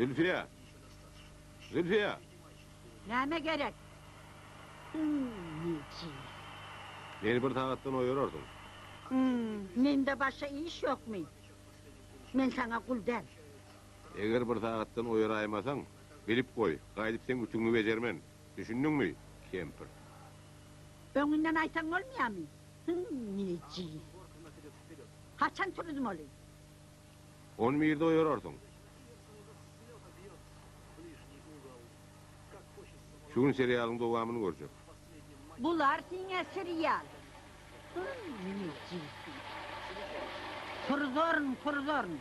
Zülfiye! Zülfiye! Neme gerek? Beni bir tağattan oyurordun. Mende başka iş yok mu? Men sana kul der. Eğer bir tağattan oyuraymasan, bilip koy. Gaydip sen ütünü becermen. Düşündün mü? Kempir. Önünden aytan olmuyor mu? Neci? Kaçan turizm olayım? 10 mirde oyurordun. Şu gün seriyalın devamını görecek. Bular sine seriyal. Neci? Kurzorun.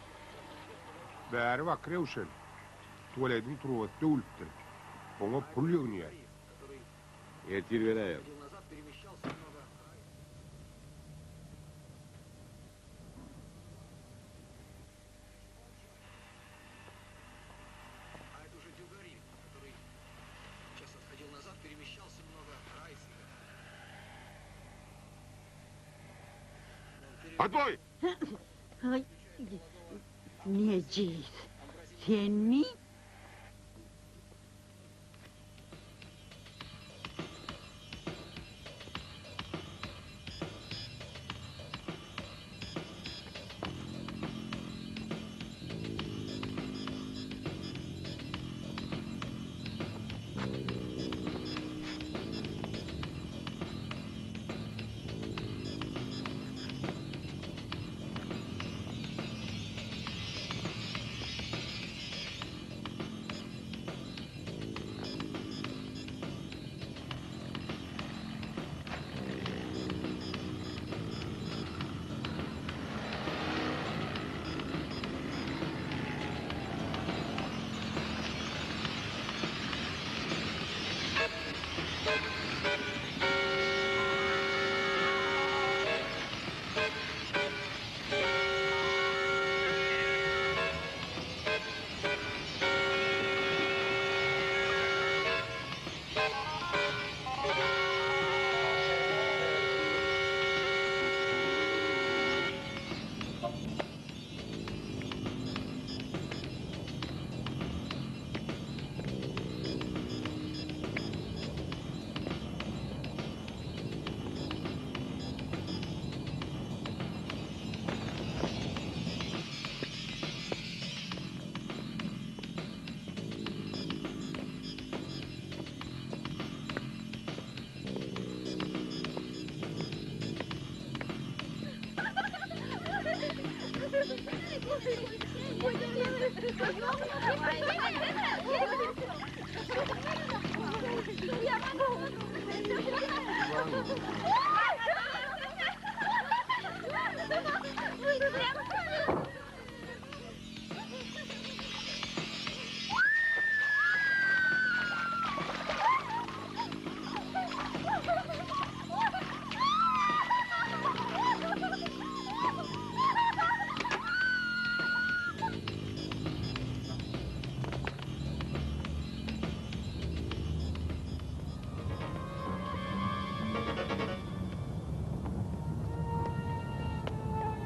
Bäri bakır ewşen. Tuvaledin turuvatda ulupdyr. Oňa pul ýöňýär. Ertir vereyim. Atboy! Ay, Neci? Sen mi?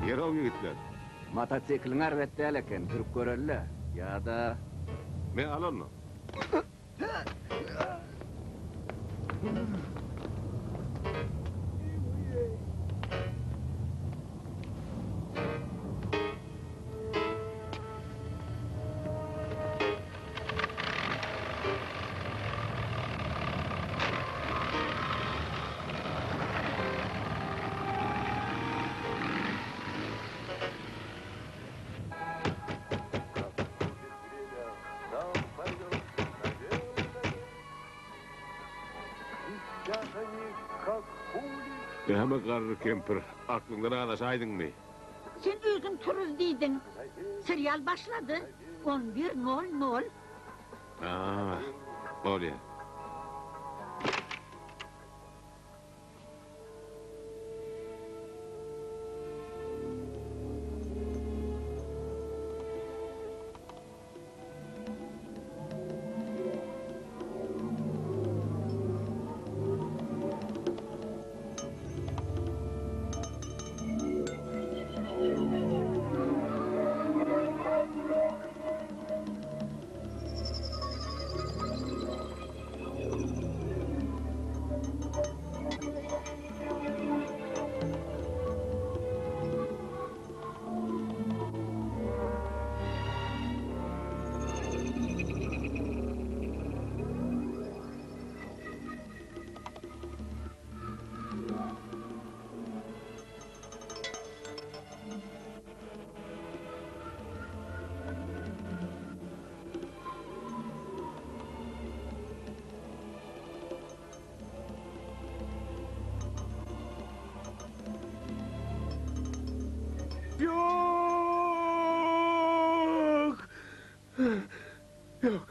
Yerov yigitler. Motosiklingär betdäl eken, türüp görelle. Ýa-da Men alanno. Hemme garry kempir, aklından ağda saydın mı? Sen özün turuz diydin. Serial başladı. 11:00. Oraya. Yok. Yok.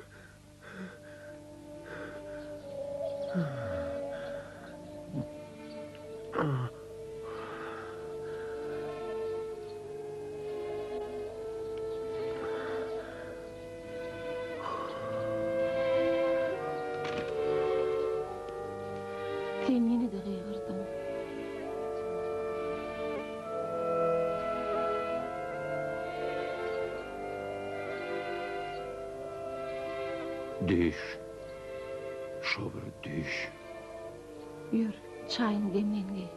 Sen yine de gıygırdın. Düş. Şobur düş. Yür, çayın demlengi.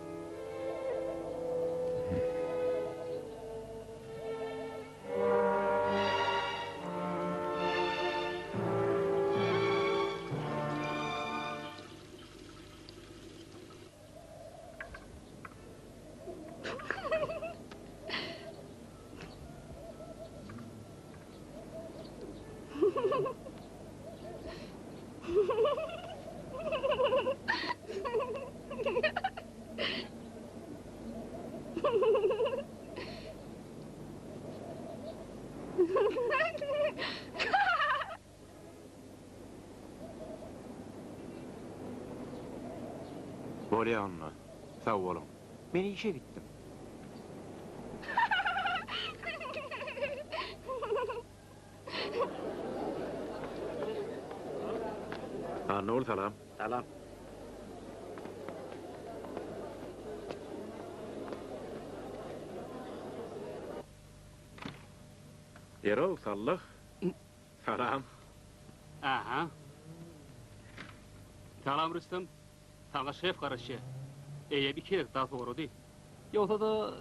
Bolyanna, sağ olun. Ben işe gittim. Ha, ne oldu salam? Salam. Erol, sallık. Salam. Aha. Salam Rüstem. Sana şef karışı. Bir kerek daha doğru değil. Yoksa da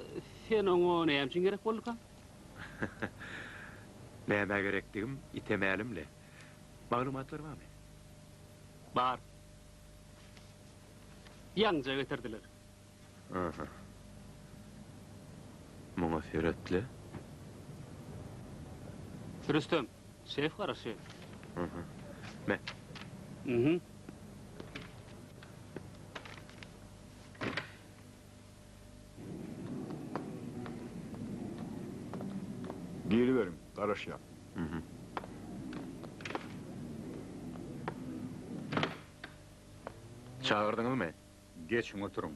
sen onu ne için gerek boldu kan? Neme gerektiğim itemelimle. Malumatlar var mı? Bar. Yanca getirdiler. Aha. Muna seretli. Rüstem, şef karışı. Hı hı. Me. Hı. Geri verin, karış yap. Hı hı. Çağırdınız mı? Geçin oturun.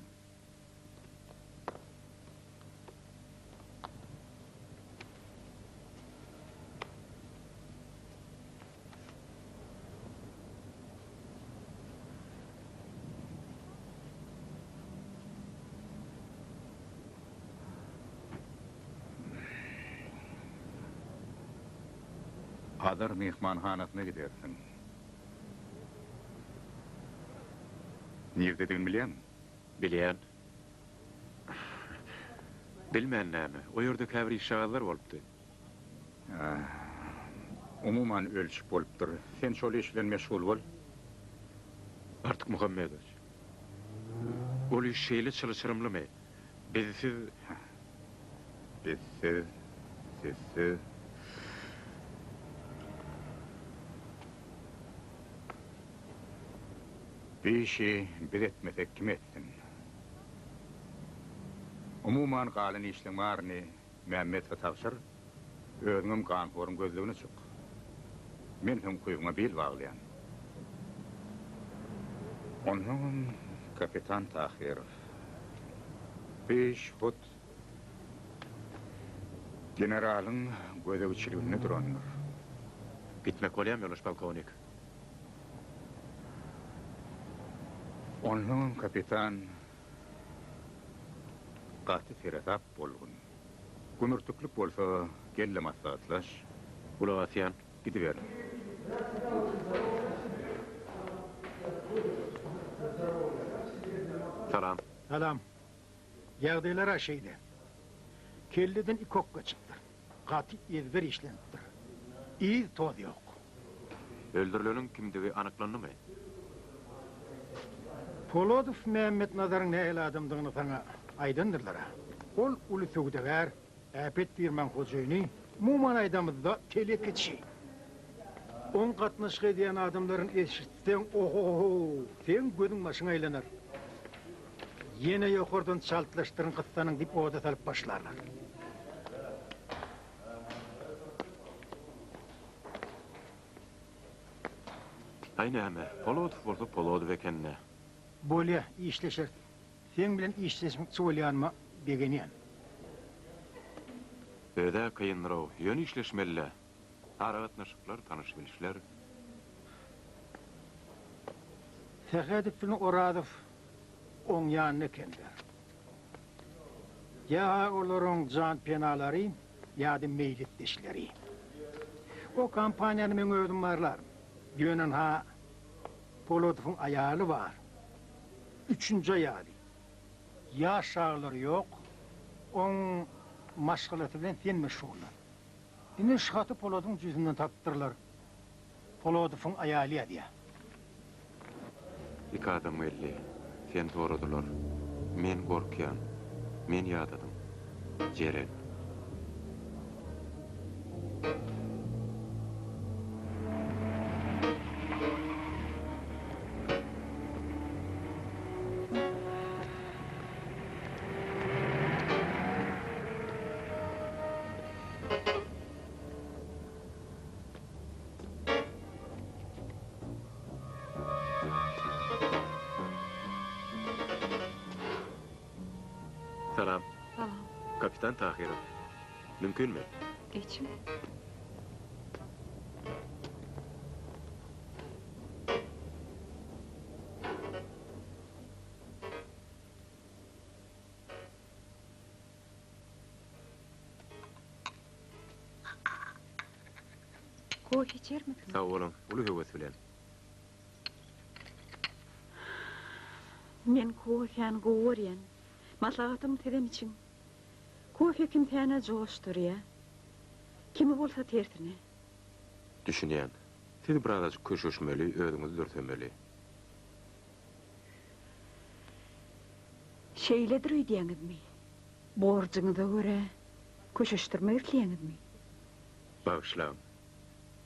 Hazır mihmanhanasına gidersin. Nerede bilýän? Bilýän. Bilmän näme. O ýerde käbir işagatlar bolupdy. Umuman ölçüp bolupdyr. Sen şol işlen meşgul bol. Artık Muhammedoviç. Ol iş şeýle çalışyrymlymy? Bizsiz Bizsiz, sizsiz. Bir işi bir etmesek kim etsin? Umuman galyn işleň baryny Mehmet'e tapşyr. Özüňem ganforun gözlegine çyk. Men hem kuýuňa bel baglaýan. Onun kapitan Tahir. 5 fut generalyň gözegçiligine duranlar. gitmek bolýam ýoluş polkovnik. Onun kapitan Gaty Feretap bolgun. Gümürtüklük bolsa gelle maslahatlaş, Ulawasyan. gidiver. Salam. Salam. Ýagdaýlar aşaýdy. Kelliden ikokka çykdy. Gaty ezber işlenipdir. İz toz ýok. Öldürileniň kimdigi anyklandymy? Polodov Mehmet Nazaryň nähili adamdygyny saňa aýdandyrlar. Ol uly söwdegär, äpet birman hojaýyny, muman aýdamyzda telekiçi. On gatnaşyk edýän adamlaryň eşitsen, oho, sen gözüň başyň aýlanar. Yine ýokardan çaltlaşdyryn gyssanyň dip oda salyp başlarlar. Aynäme, Polodov bolsa Polodov ekenne. Bolya işleşer. Sen bilen işleşmek söylýänme degenýän. Öde kıyınraw, yön işleşmelle. Aragatnaşyklar, tanışybilişler. Tehedip bilen Oradov oň ýanyna kendiler. Ya olaryň jan penalary, ýa-da meýletdeşleri. O kampaniýany men öýdüm barlar. Ýönen ha Polotowyň aýaly bar. Üçüncü aýaly. Ýaş aglary ýok. Oň maşgalaty bilen sen meşgullar. Ine şahaty Polotowyň ýüzünden tapdyrlar. Polotowyň aýaly diýär. İki adam elli. Sen toradylar. Men gorkýan. Men ýadadym. Jeren. Salam. Salam. Kapitan Tahirov. Mümkünmü? Geçin. Kofe içer misin? Sağ olun. Ulu höwes bilen. Men kofeň gowaryan. Maslahatym tedem için. Kofe kim täne joşdur ya. Kimi bolsa tertine. Düşünýän. Siz biraz köşeşmeli, öňüňizi dörtemeli. Şeyledir öýdýäňizmi? Borjuňyza görä köşeşdirme öýdýäňizmi? Bağışlam.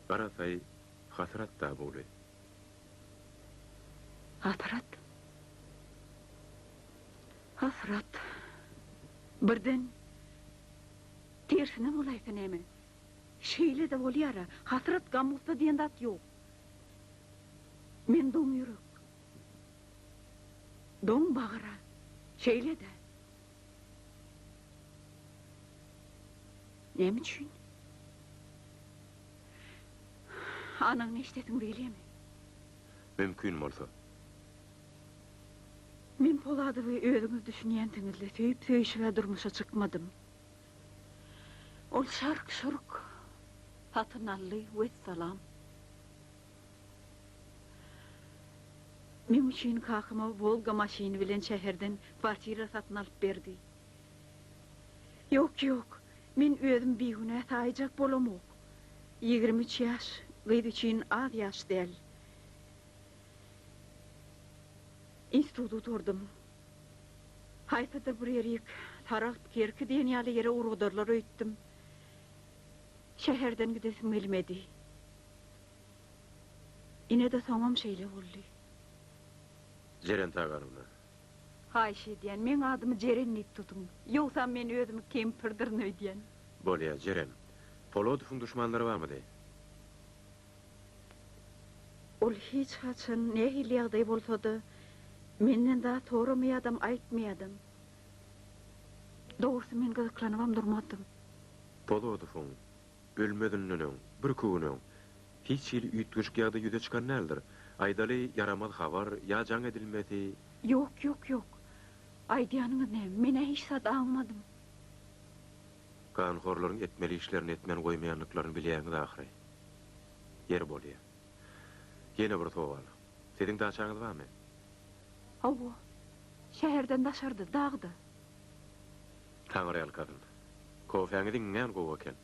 Garasay hasyrat da boly. Hatyrat. Hasrat. Birden tersine bolaýsyn emi. Şeýle de bolýar. Hasrat gamlykda diýen zat ýok. Men doň ýürek. Doň bagyra. Şeýle de. Näme üçin? Anaň neştesin bilýärmi? Mümkün bolsa. Men Poladowy özüňiz düşünýändiňizle söýüp söýüşe durmuşa çykmadym. Ol şark şurk. Hatynally we salam. Men üçin kakyma Volga maşyny bilen şäherden kwartira satyn alyp berdi. Ýok, men özüm begüne taýjak bolamok. 23 ýaş, gyzy üçin az ýaş däl. İnstitutu oturdum. Haysadır bir yerik, taraq kerki diyen ýaly yere urudarlar öýtdim. Şäherden gidesim gelmedi. Ine de soňam şeýle boldy. Jeren tagarymna. Haýş edýän, men adymy Jeren tutun. Ýogsa men özümi kempirdirn öýdýän. Bolýa, Jeren. Polodowyň düşmanlary barmy? Ol hiç haçan nähili ýagdaý bolsa-da menden daha toramayadam, aýtmaýadam. Doğrusu men gyzyklanybam durmadym. Polodowyň ölmedinleniň, bir kugüniň hiç ýyl üýtgüçk ýagda ýüze çykan nädir? Aýdaly yaramaz habar, ýa jaň edilmedi. Yok. Aýdýanyňyz näme? Men hiç zat aňladym. Kanhorlaryň etmeli işlerini etmen goýmaýanlyklaryny bilýäňiz ahyry. Yer bolýar. Ýene bir sowal. Seniň daçaňyz barmy? Awa, şäherden daşardy, dagdy. Taňryal kadyn. Kofeňiz diňňän gowy eken.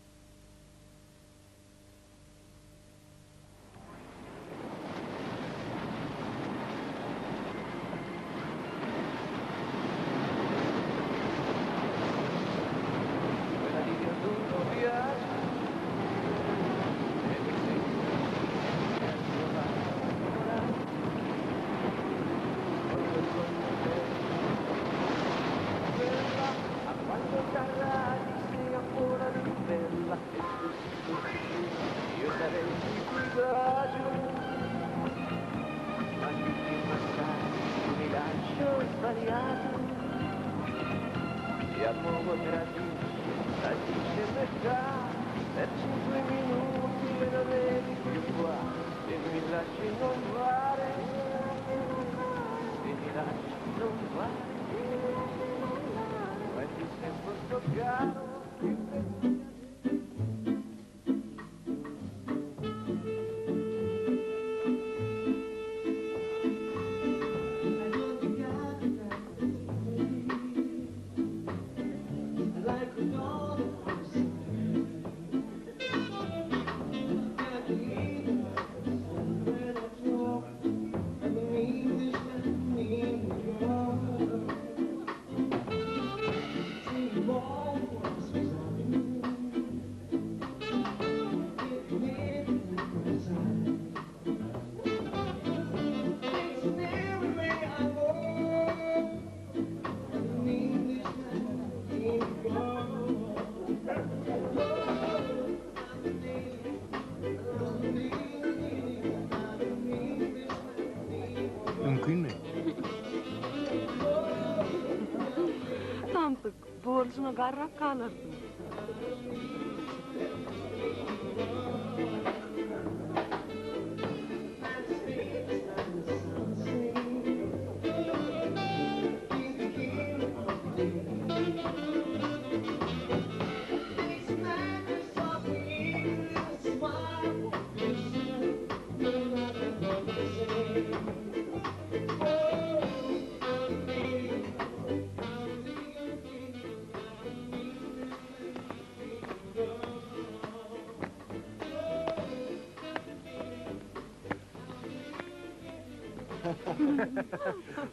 modo trascina, dice metà, per 5 minuti me ne vedi più qua, e mi lasci non fare, e mi lasci non fare, ma ti sento sto caro. Mümkün mü? Tantık, borcuna garrak kalırsın.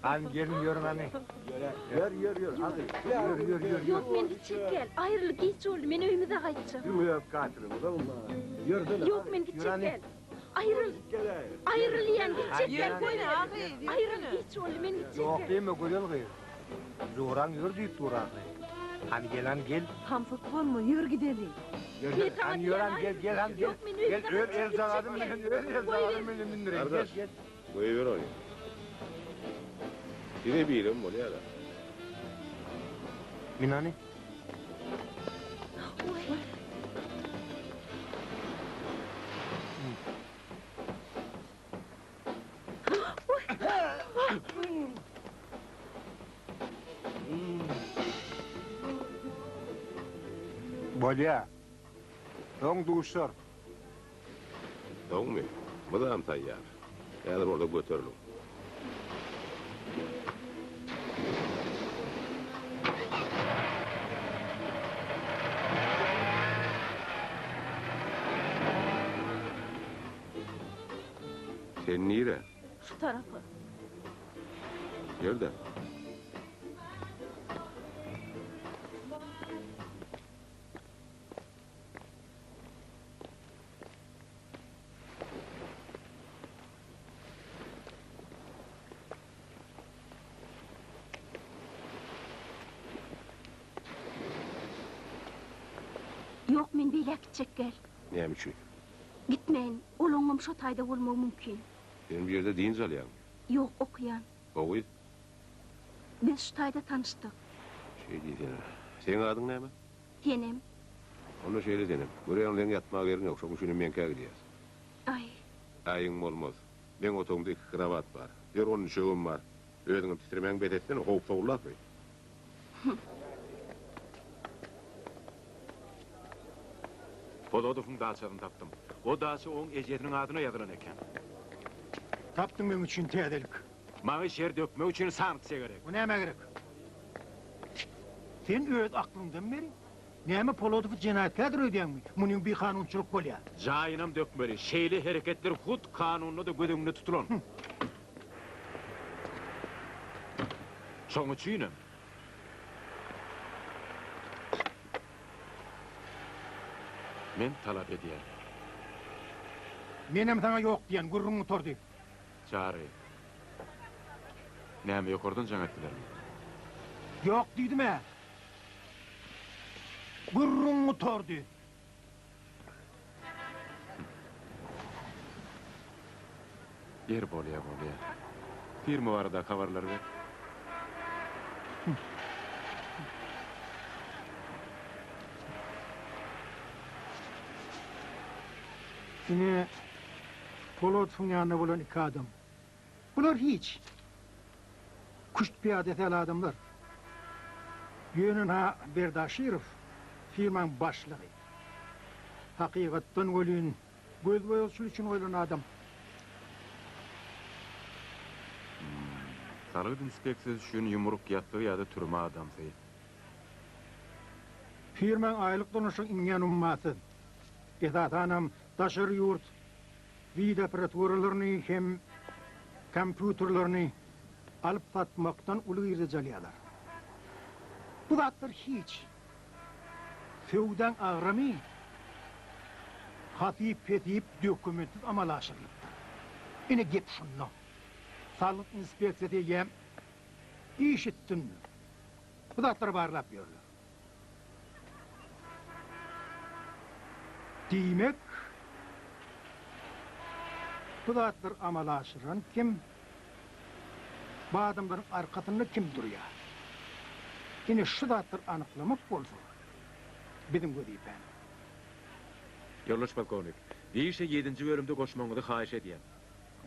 Hadi gelin görün hani. Yör. Hadi. Yör. Yok men hiç gel. Ayrılık hiç oldu. Men öyümüze kaçacağım. Yok katilimiz Allah. Yürü Yok men hiç gel. Ayrıl yani hiç gel. Ayrıl hiç oldu. Men hiç Yok gel. değil mi güzel kıyı? Zoran yür deyip durak. Hani gelen gel. Tamtık olma, yürü gidelim. Hani yören gel hani gel. Yok men öyümüze Gel el kaçacağım. zagadım ben. El zagadım ben bindireyim. Gel gel. Koyuver onu. Yine birim bu ne ya? Minani. Bolya. Dong duşur. Doğru mu? Bu da tayyar. Yani orada götürülür. Sen nere? Şu tarafı. Nerede? Yok men beyle gidecek gel. Ne için? Gitmeyin. Olongum şu tayda olmağı mümkün. Benim bir yerde din zalyan. Yok okuyan. Oğuz, Biz şu tayda tanıştık. şey diyeceğim. Senin adın ne mi? Yenem. Onu şöyle dedim. Buraya ondan yatmağa yerin yok. Çok düşünün menkaya gidiyoruz. Ay. Ayın olmaz. Ben otomda 2 kravat var. Bir onun şövüm var. Ödünüm titremen bedetten hop soğurlar mı? Polodov'un daçadan taptım. O daça onun ejedinin adına yazılan eken. Taptım benim için tedelik. Mağı şer dökme için sartsa gerek. Bu neme gerek? Sen öz aklından beri neme Polodov'u cinayetlerdir ödeyen mi? Bunun bir kanunçuluk bol ya. Jayınam dökmeli. Şeyli hareketler hut kanunlu da gödüngünü tutulun. Çoğu çiğnim. Men talap ediyen. Menem sana yok diyen gurrun oturdu. Çağrı. Näme yokordun jaňatdylar? Yok dedim ha. Gurrun oturdu. Yer bolya. Firma var da kavarlar ver. Yine Polot'un yanında olan iki adam. Bunlar hiç. Kuşt piyadeti adamlar. Yönün ha Berdaşirov, firman başlığı. Hakikatten ölün, göz boyolsun için oylan adam. Salyk inspeksiyası üçün yumruk yattığı ýa-da türme adamsy. Firman aylık donuşun ingen ummatı. Edatanam taşır yurt, vid aparaturlarını hem kompüterlerini alıp satmaktan ulu irdejalyalar. Bu zatlar hiç. Feudan ağrami, hatip petip dokumentsiz amalaşırlıktır. Ine gep şunno. Salyk inspeksiyası yem işittin mi? Bu zatlar barlap görürler. Demek, bu zatlar amalaşıran kim? Bu adamların arkasında kim duruyor? Yine şu zatlar anıklamak bolsa, bizim gözüypen. Yoldaş polkovnik, işe 7-nji bölümde goşmaňyzy haýyş edýär.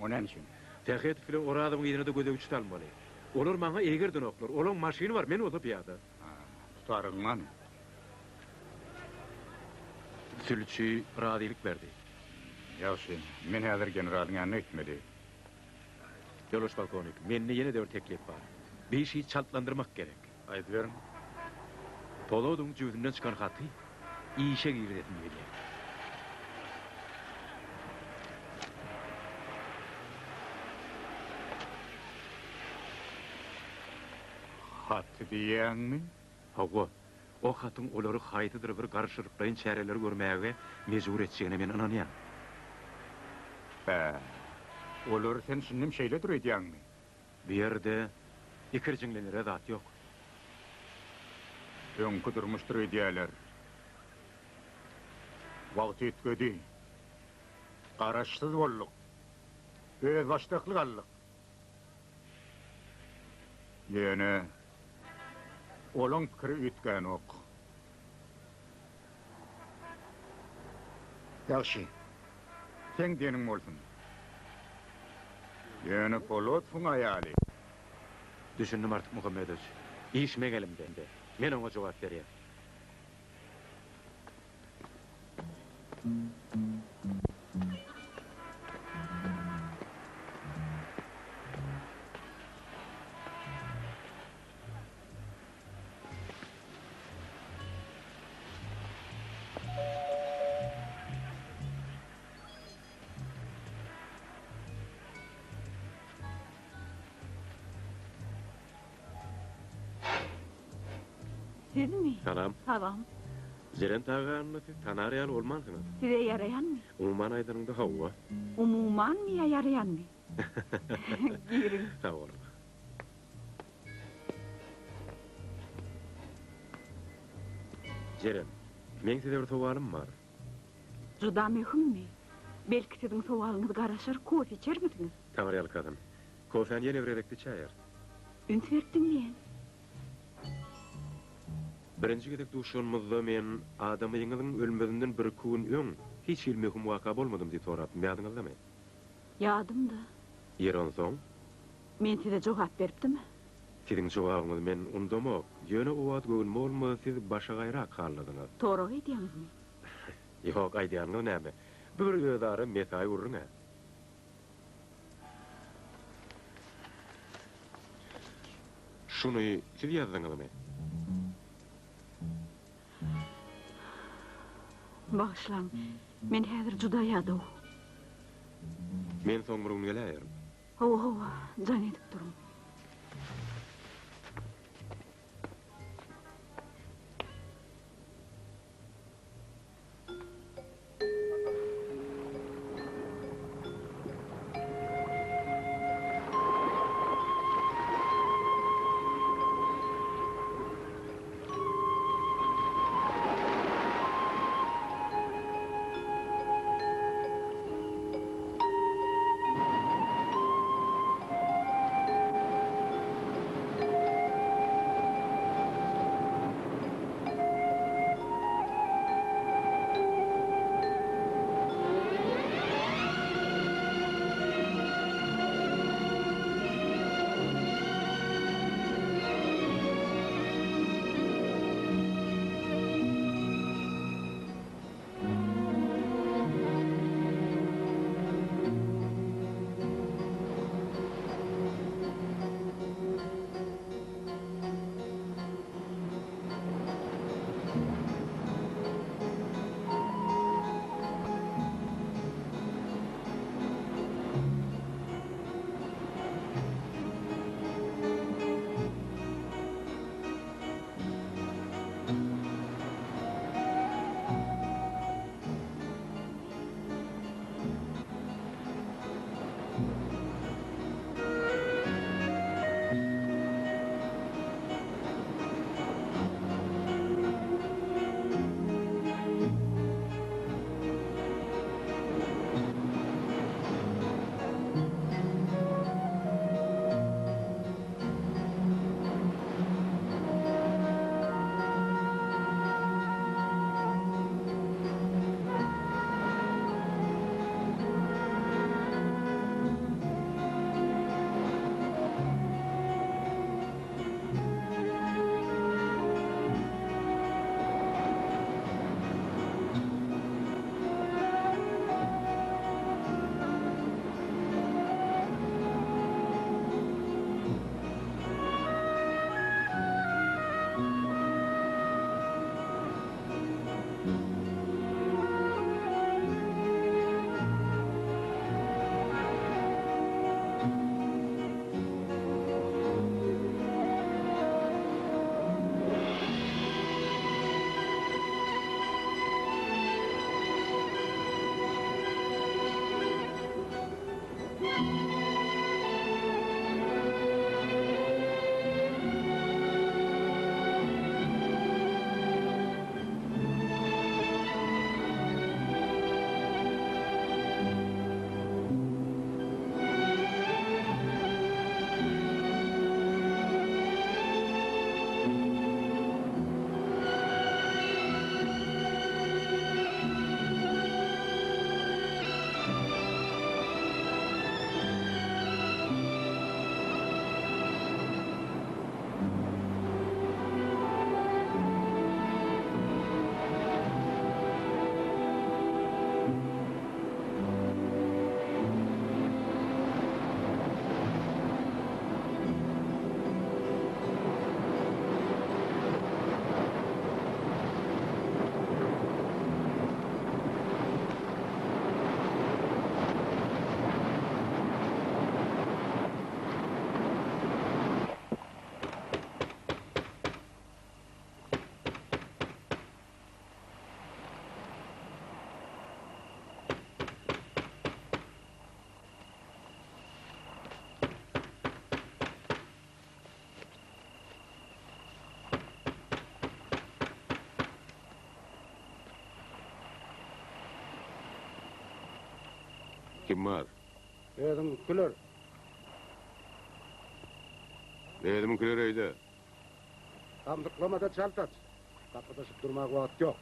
Onan için. Tähet bilen ora adamyň ýerine de göze uçtalmaly. Olar maňa egerden oklar. Olaň maşyny bar, men oda piýada. Tutarıňman. Sülçi radylyk berdi. Ýagşy, men häzir generaldyň ýanyna gitmeli. Yoldaş polkovnik, menne ýene de bir teklip bar. Bir işi çaltlandırmak gerek. Aýdyp berin. Polodyň jüzünden çykan haty işe girdiň diýdi. Hatty diýäňmi? Hawa, o hatyň olary haýdydyr bir garşyryklaryň çäreleri görmäge mejbur etjegine men inanýar. Olar sen şunnym şeýle durýanmy? Bu ýerde ikirjiňlenere zat ýok. Öňkü durmuşdyr diýerler. Wagt etgedi. Garaşsyz bolduk. Öz başlyklyk aldyk. Ýene olaň pikiri ütgän ok. Ýagşy. Sen diýeniň bolsun. Ýene Polotwyň aýaly. Düşündim artık Muhammedoviç. İş megelimde. Men ona cevap berýär. Siz mi? Salam. Tamam. Zeren tağanlı tanaryan olmansınız. Size yarayan mı? Umuman aydanında Hawa. Umuman mı ya yarayan mı? Girin. Sağ olun. Zeren, men size bir sowalim bar. Juda mühim mi? Belki sizin sowalyňyzy garaşar, kofe içermidiniz? Tanaryan kadın. Kofen yeni evredekli çayar. Üns berdiň diýen. Birinci gedek duşanmazda men adamyňyzyň ölmedinden bir gün öň hiç ilmehim waka bolmadym diýip sorapym. Ýadyňyzda mı? Ýadymda. Ýeron soň Men size jogap beripdimi? siziň jogabyňyz men undamok. Ýöne o wagt göwn bolmady siz başa gaýrak halladyňyz. Torak edýäňizmi? Ýok, aýdýanyň näme? Bir gözary mesaj urrun ha. Şunu siz ýazdyňyzmy? Bağışlaň, men häzir juda ýadaw. Men soň bir gün gelýär. Hawa, jan edip durun. Kim var? Edim küler. Edim kiler öýde. Tamdıklamada çaltat. Kapıdaşıp durmak vakit yok.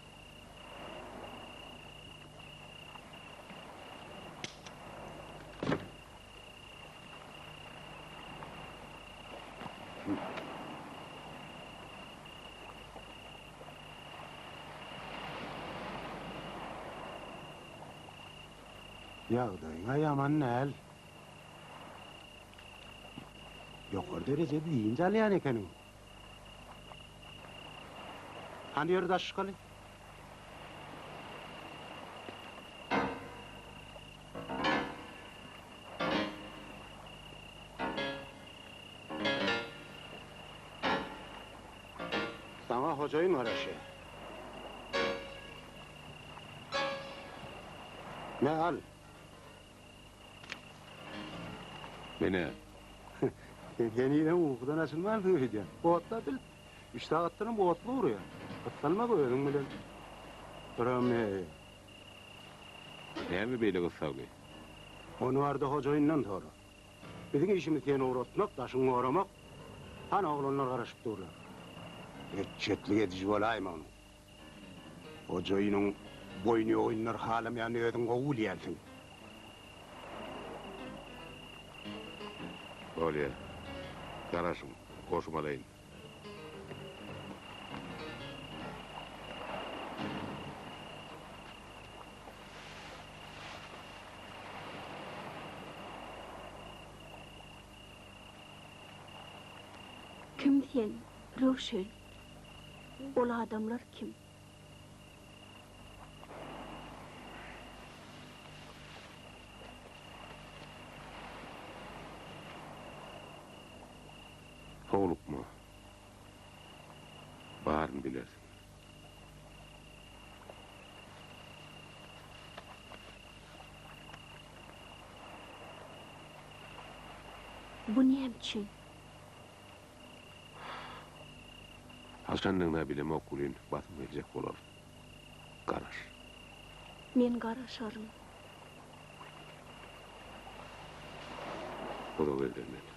Yağdayına yaman näl. Yokar derece büyüyün jalayan ekenin. Hani yeri daşkalı? Sana hocayın araşı. Ne al? Mene. Yeniden uykudan açılmaz öyle. Boğatla bil. İşte attırın boğatla uğruyor. Atlanma koyalım bilen. Rame. Näme beýle gyssagy? Onu arda hocayından doğru. Bizim işimiz yeni uğratmak, taşını uğramak. Hani oğlanlar karışıp dururlar. Etçetlik edici olayım onu. Hocayının boynu oyunlar halim yani ödün oğul yersin. Bolýar. Garaşyň, koşmalayın. Kim sen? Röşen. Ol adamlar kim? Soğulukma. Barın bilersin. Bu ne için? Haşanlygyna bilem okulyn batym gelecek bolar. Garaş. Men garaşarım. O da öldürmeli.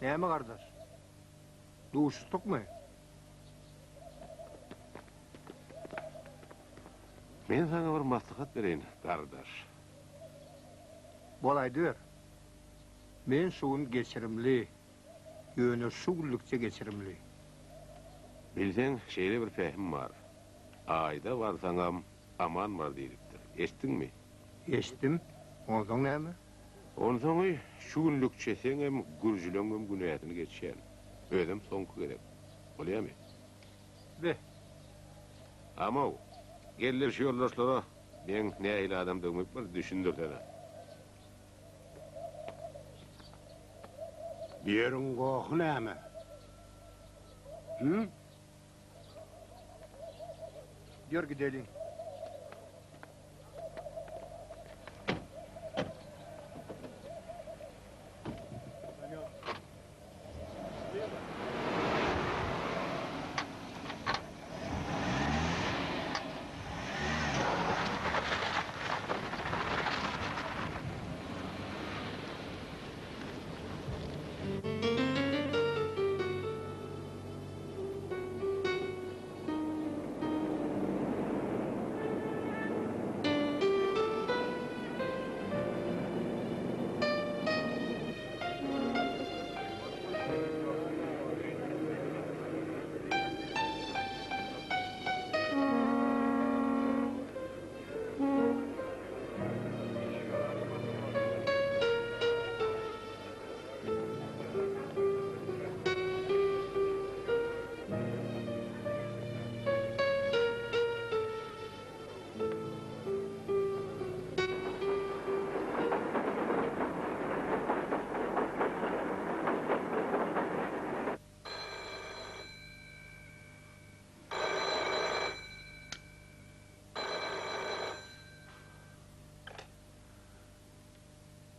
Näme kardeş? Duştuk mu? Men sana bir maslahat bereyin, kardeş. Bolaydır. Men suun geçirimli. Yönü suğullukça geçirimli. Bilsen, şeýle bir fehim var. Ayda varsaňam aman var diýipdir. Eşitdiň mi? Eşitdim. Ondan näme? Onsoňy şu günlük çeseň hem gürjüleň hem günätini geçýän. Ödem soňky gerek. Bolýarmy? Be. Ama geller şu yoldaşlara men nähili adam döňüp bir düşündirdiler. Bir yerin koku näme? Hı? Diyor gidelim.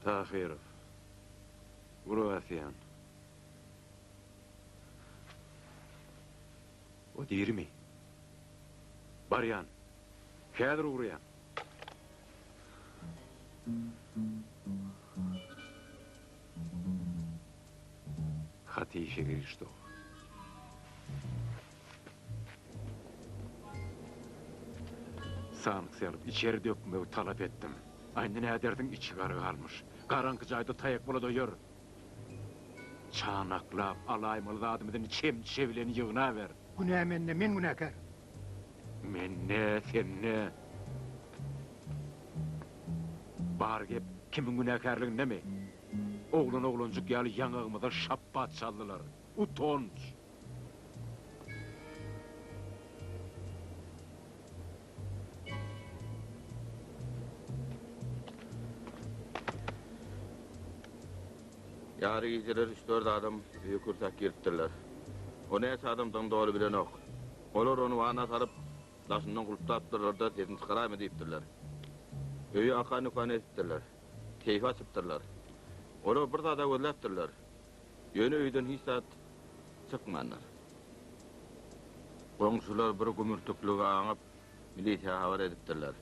Tahirov. Uruvasiyan. O dirmi. Baryan. Häzir uruyan. Hati işe girişti o. Sanıksalıp içeri dökmeyi talep ettim. Aynen ederdin içi karı kalmış. Karanlık cayda tayak bula doyur. Çanaklap alaymalı adamın çevleni yığına ver. Günah menne, men günahkar. Men ne, sen ne? Bar gep, kimin günahkarlığın ne mi? Oğluncuk yalı yanağımıda şappat çaldılar. Utonç. Yarı geceler 3-4 adam büyük kurtak girttirler. O neyse adamdan doğru bilen ok. Olar onu vana sarıp, daşından kulptattılar da dedin çıkarayım deyiptirler. Öyü akan ettirler. Keyif açıptırlar. Olar bir da gözleptirler. Yönü öyden hiç saat çıkmanlar. Komşular bir gümürtüklüğü ağıp militiya haber ediptirler.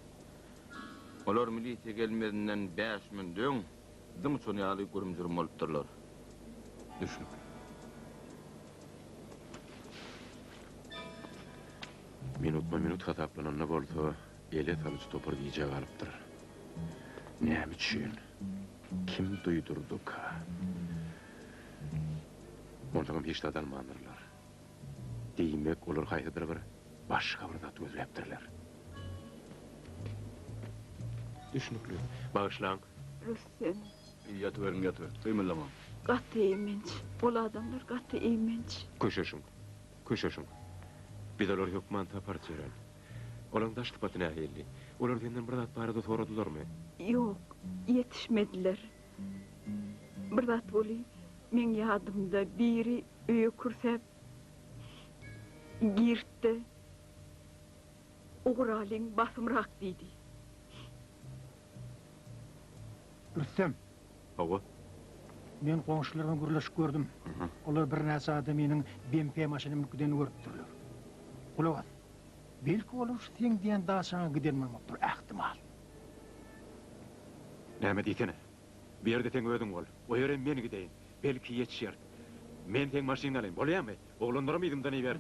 Olar militiya gelmedinden 5 min dön, dım sonyalı görümcürüm oluptırlar. Düşün. Minut hataplananna bolsa, ele talıcı topur diyece kalıptır. Näme üçün? Kim duydurdu ka? Ondağım hiç tadanmanırlar. Deymek olur haydıdır bir, başka bir dat gözleptirler. Düşünüklü, bağışlan. Rüstem, Yatıverin. Kıymıllama. gatı imenç. Ol adamlar gatı imenç. Köşeşin. Biz olar hükman tapar çeren. Olan daşlı patına helli. Olar denden bir dat barada soradılar mı? Yok, yetişmediler. Bir zat boli, men yadımda biri öye kursep, girtti. Uğralin basımrak dedi. Rüstem, Hava? men komşulardan gürleşip gördüm. Olar bir näse adamynyň BMP maşinymykden görüpdirler. Kulak as. Belki olar sen diýen daşaňa gidenmekdir, ähtimal. Näme diýsene? Bir yerde teň ödüň bol. O ýere men gideýin. Belki ýetişýär. Men teň maşyna alayım. Bolýarmy? Oglanlaram ýydymdan iýer.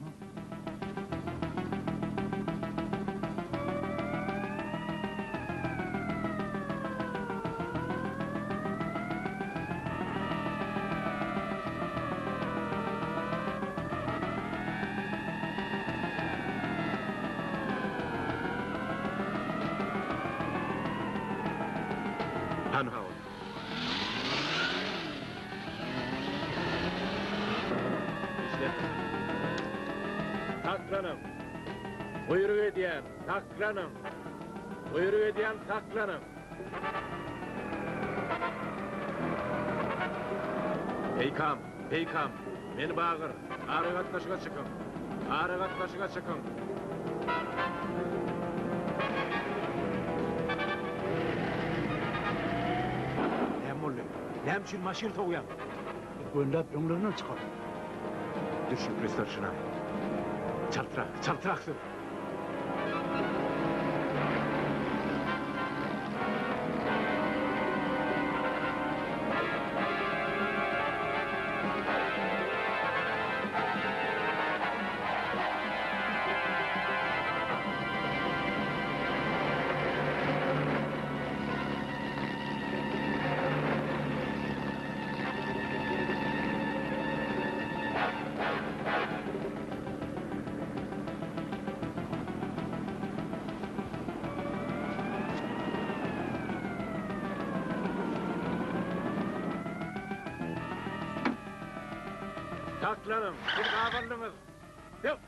Hanhaun. İşte. Saklanın. Buyruk ediyen, saklanın. Buyruk ediyen, saklanın. Beykam, beni bağır. Arı katlaşıga çıkın. Näme üçin maşin toğuyan? Göndep öňlerine çıkar. Düşün starşina. Çaltıraksın. Saklanın, bir kavalınız. Yok.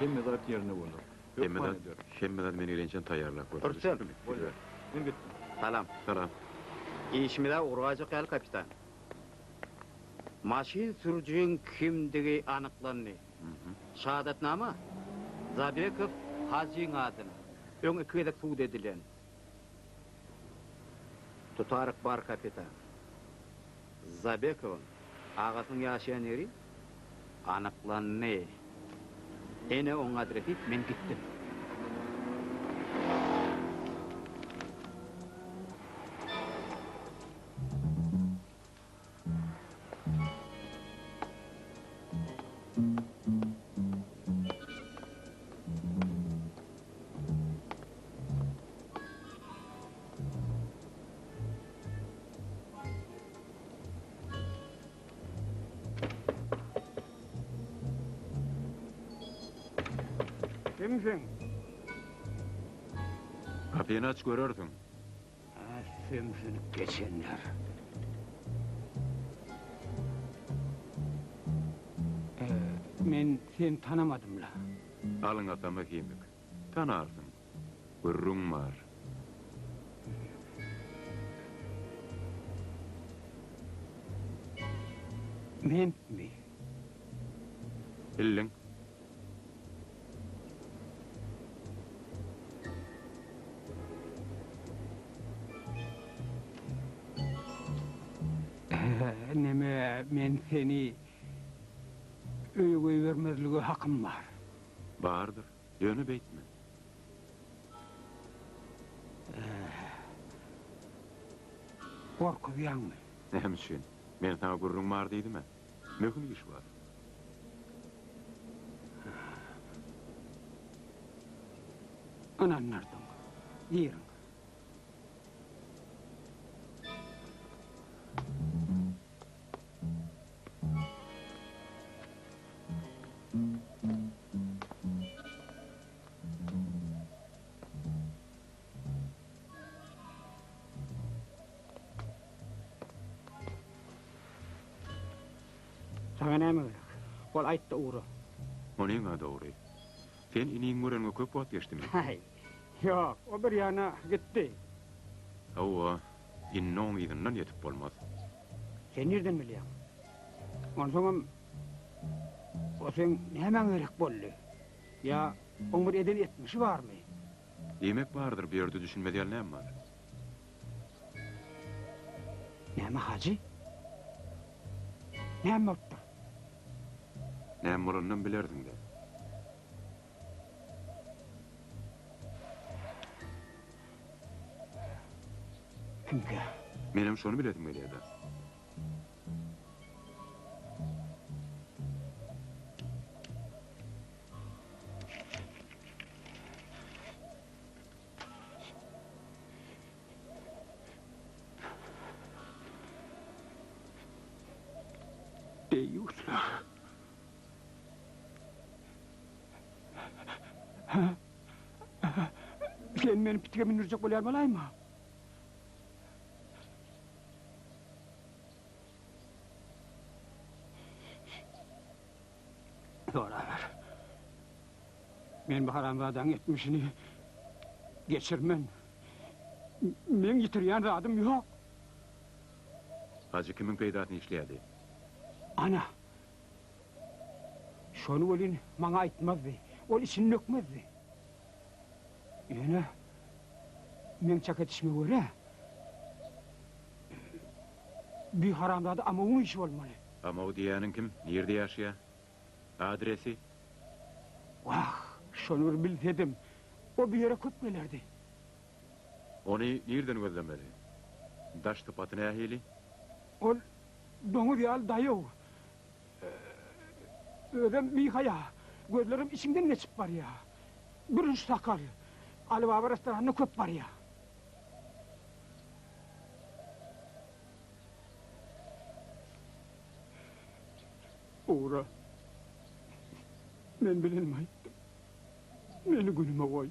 Hem zat yerine bulur. Hemmeden meni elençen tayarlap koydu. Örsen. Ben bittim. Salam. Salam. İşimde urgacı qal kapitan. Maşin sürücüğün kimdigi anıklandı. Şahadatnama Zabekov Hacı'nın adını. Öň iki edek suud edilen. Tutarık bar kapitan. Zabekov'un ağasının yaşayan yeri anıklandı. Ene on adresi men gittim. Kimsin? Kapıyını aç görürsün. Sümsünüp geçenler. Men sen tanımadım la. Alın atama kimik. Tanarsın. Gurrun var. Men mi? Illin. Neme men seni öýüge vermezlige hakkım var. Bardır. Yönü beytme. Korkup ýanmy? Hemşin. Men sana gurrun var deydi mi? Möhüm iş var. Ananlardım. Yirin. Sana näme gerek? Ol aýtdy uğru. Onuňa dogry. Sen iniň görenge köp wagt geçdimi? Hay. Yok, o bir yana gitti. Awa, innoň izinden yetip bolmaz. Sen nereden bilýän? Onsoňam o sen näme gerek boldy? Ya, on bir eden etmişi barmy? Demek bardır, bir ýerde düşünmediýän näme bar? Näme hacı? Näme otdur? Näme bolandan bilerdiň de. Kimge? Menem şonu biledim gelýärdi. Deyuslar. Sen meni pitike minirjek bolýarmalaymy? Doralar. Men bu haramzadan etmişini geçirmen. Men yitirýän zadym ýok. Hacı kimin peýdatyny işleýärdi? Ana. Şonu bolin maňa aýtmazdy. Ol içini nökmezdi. Ýöne men çaketişme göre bir haramzada amawyň işi bolmaly. Amaw diýäniň kim? Nerede ýaşaýar? Adresi? Wah, şonu bir bilsedim. O bir yere köp gelerdi. Onu nereden gözlemeli? Daş tıpatyny ähili? Ol doňuz ýal daýaw. Ödem miýhaya, gözlerim içimden geçip barýar. Birinç sakal, Alibaba restoranyna köp barýar. Uğra, men bilinmeýdim. Meni günüme goý.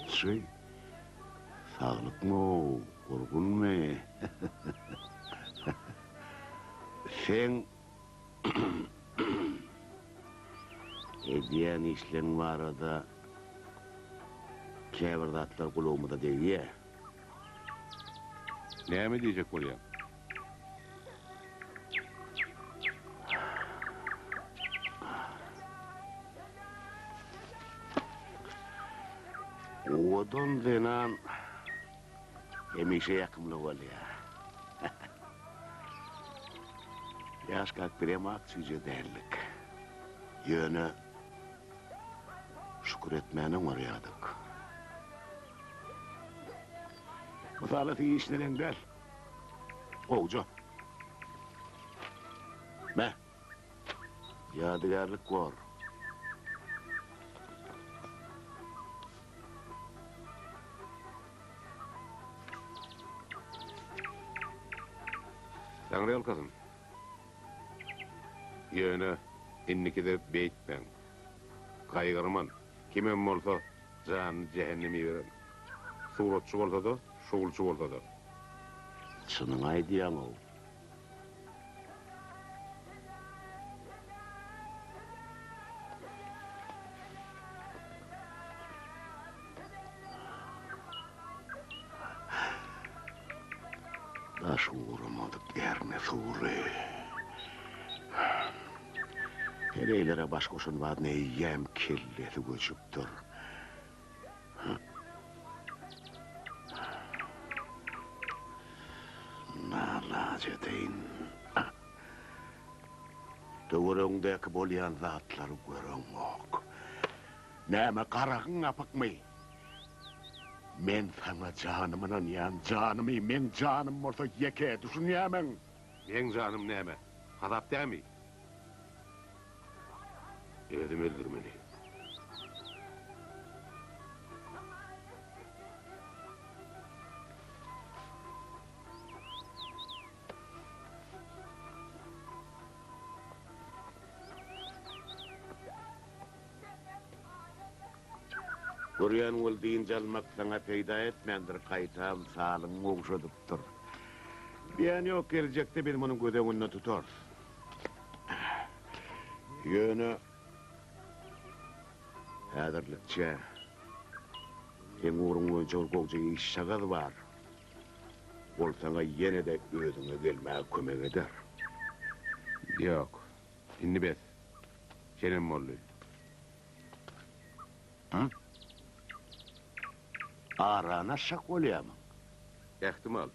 Ortçy. Sağlık mı? Korkun mu? Sen... Ediyen işlerin var da... Kevirdatlar kulağımı da değil ya. Ne mi diyecek bolýar? Odan denen... Hemişe yakımlı bolýar. Yaşkak bir emak süce derlik. Yönü... Şükür etmenin var yadık. Musalatı işlenen gel. Oğuca. Me. Yadigarlık var. Sen real kızım. Yönü inniki de beytmen. Kaygırman. Kimem bolsa canı cehennemi veren. Suratçı bolsa da, şoğulçu bolsa da. Şunun aydiyan o. Daş uğramadık yerine suğru. Hereylere baş koşun var ne yem kirleti göçüptür. Nalace deyin. Doğurundaki bolyan zatları görünmok. Näme karagın apık mı? Men sana canımının yan canımı, men canım olsa yeke düşünýämen. Men canım näme? Hadap dämi? Özüm öldürmeli. Görýän weldiň jalmak sana peýda etmendir, gaýtam salyň moňşadypdyr. Biýan ýok geljekde bir munyň gödeňinde tutar. Ýöne häzirlikçe eň uruňy jolgojy iş şagaz bar. Ol sana ýene-de özüňe gelmäge kömek eder. Ýok. Indi bes. Şenem molly. Ha? Arana şak bolýarmy? Ähtimal.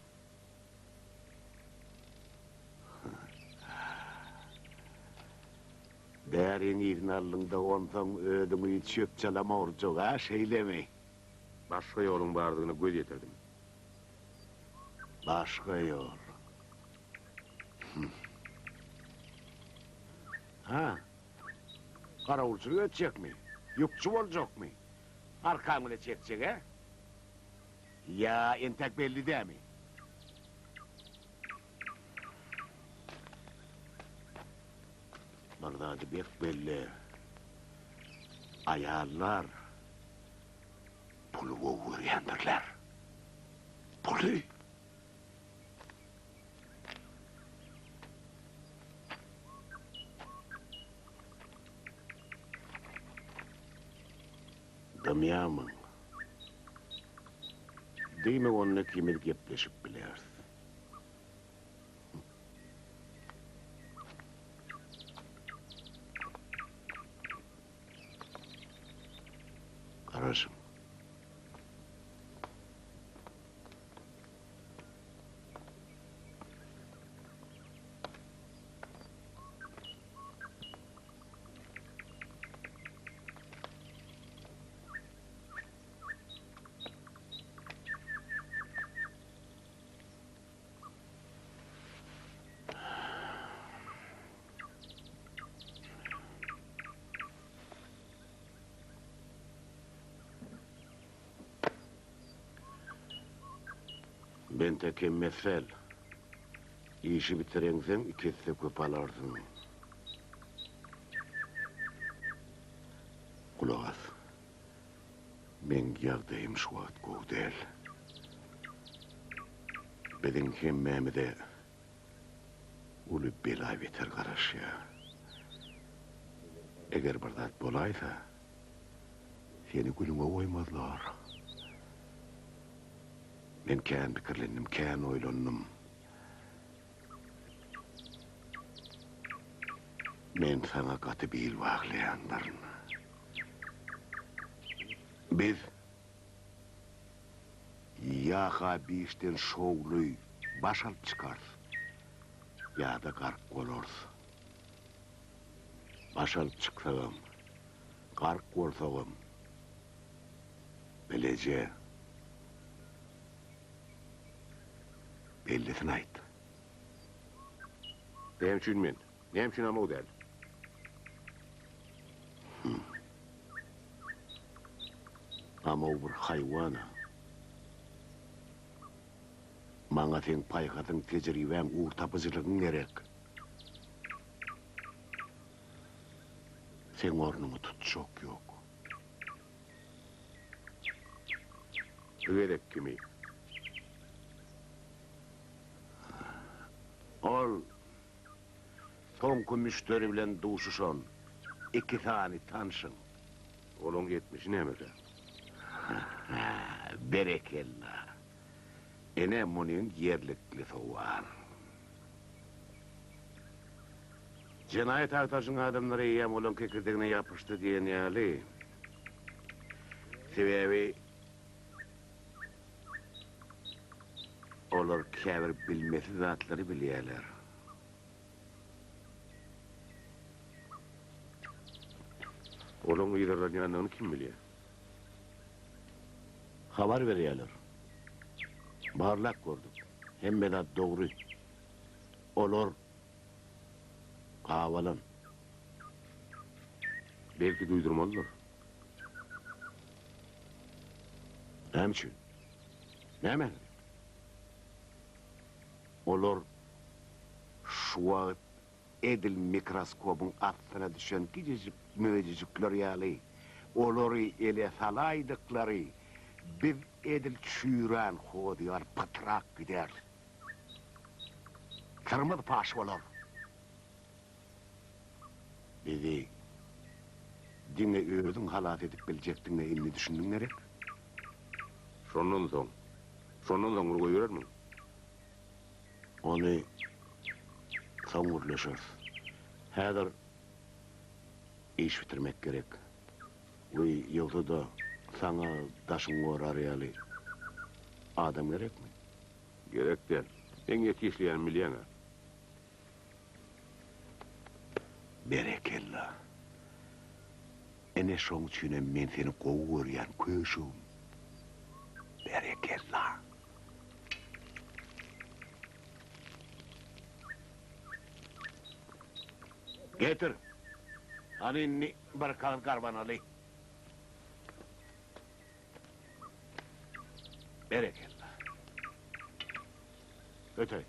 Bäriň ýerini aldyňda onsoň ödüňi çöp çalama urjak ha şeýlemi. Başga ýoluň bardygyna göz ýetirdim. Başga ýol. Ha? Garawulçy ötjekmi? Ýukçy boljakmy? Arkaňyna çekjek he? Ya entek belli dämi? Bardadı bek belli. Ayarlar pulu öwrendirler. Pulu. Damyamın. Deyme onunla kimir gepleşip bilersin. Karışım. Ben tekim mesel. İşi bitirensen ikisi köp alarsın. Kulak as. Men ýagdaýym şu wagt gowy del. Bediň hemmemide uly bela beter garaşýa. Eger bir zat bolaýsa, seni gülüňe oýmazlar. Men kän pikirlendim, kän oýlanynym. Men sana gaty bil waglaýanlaryn. Biz yaha bişten şoğluy başalıp çıkarız. Ya da gark oluruz. Başalıp çıksağım, gark olsağım. Bilece bellisini ayt. Nemçin men, nemçin ama o del. Ama o bir hayvana. Maňa sen paýgatyň tejribeň urtapyjylygyň gerek. Sen ornuňy tutjak ýok. Gerek kimi? Ol soňky müşteri bilen duşuşan iki tany tanşyň. Olaň gitmiş nämede? Berekella. Ene munin yerliklisi var. Cinayet aktaşın adamları iyem olan kekirdeğine yapıştı diyen yali. Sebebi olur kevir bilmesi zatları biliyorlar. Onun ilerleyenlerini kim biliyor? Haber veriyorlar. Barlak gördük. Hem de doğru. Olur. Havalan. Belki duydurmalılar. Hemçin. Hemen. Olur. Şu vakit edil mikroskopun altına düşen küçücük müvecicikler yali. Olur ele salaydıkları bir edil çüren hodiyar patrak gider. Kırmızı paş olur. Bizi dinle öğüdün halat edip bilecektin ne ilmi düşündün nerek? Sonun son vurgu yürür mü? Onu son vurlaşır. Hedir iş bitirmek gerek. Bu yılda da sana daşın uğrar yali adam gerek mi? Gerek der. En yetişleyen milyana. Berekella. Ene şoň üçin men seni gowurýan köşüm. Berekella. Getir. Hani bir karban aly. Berekella. Götür.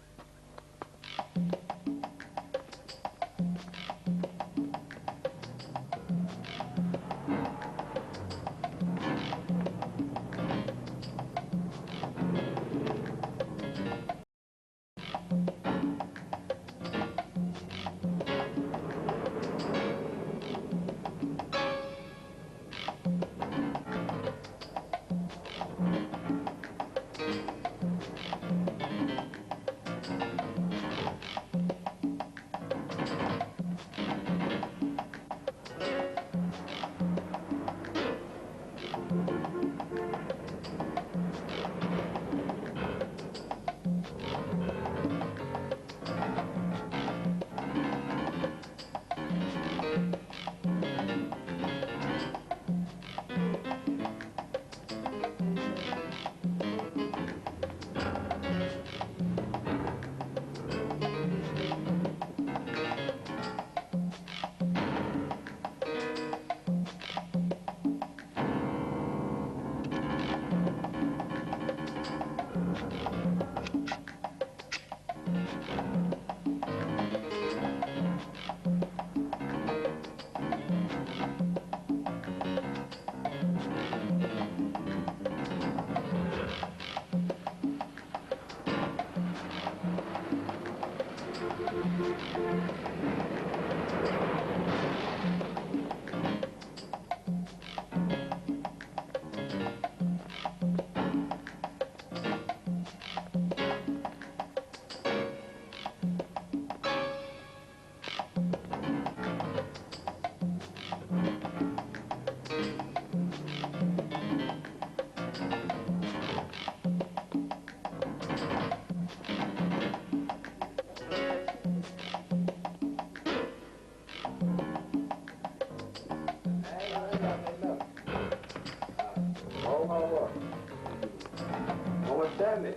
Sami.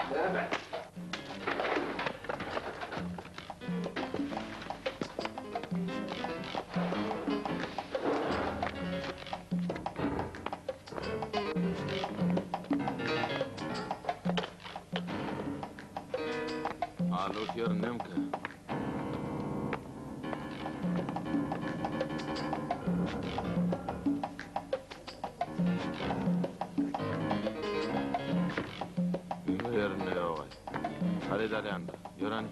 Sami. Alo yer nemke. Yerine yavay. Hadi dali anda. Yorani.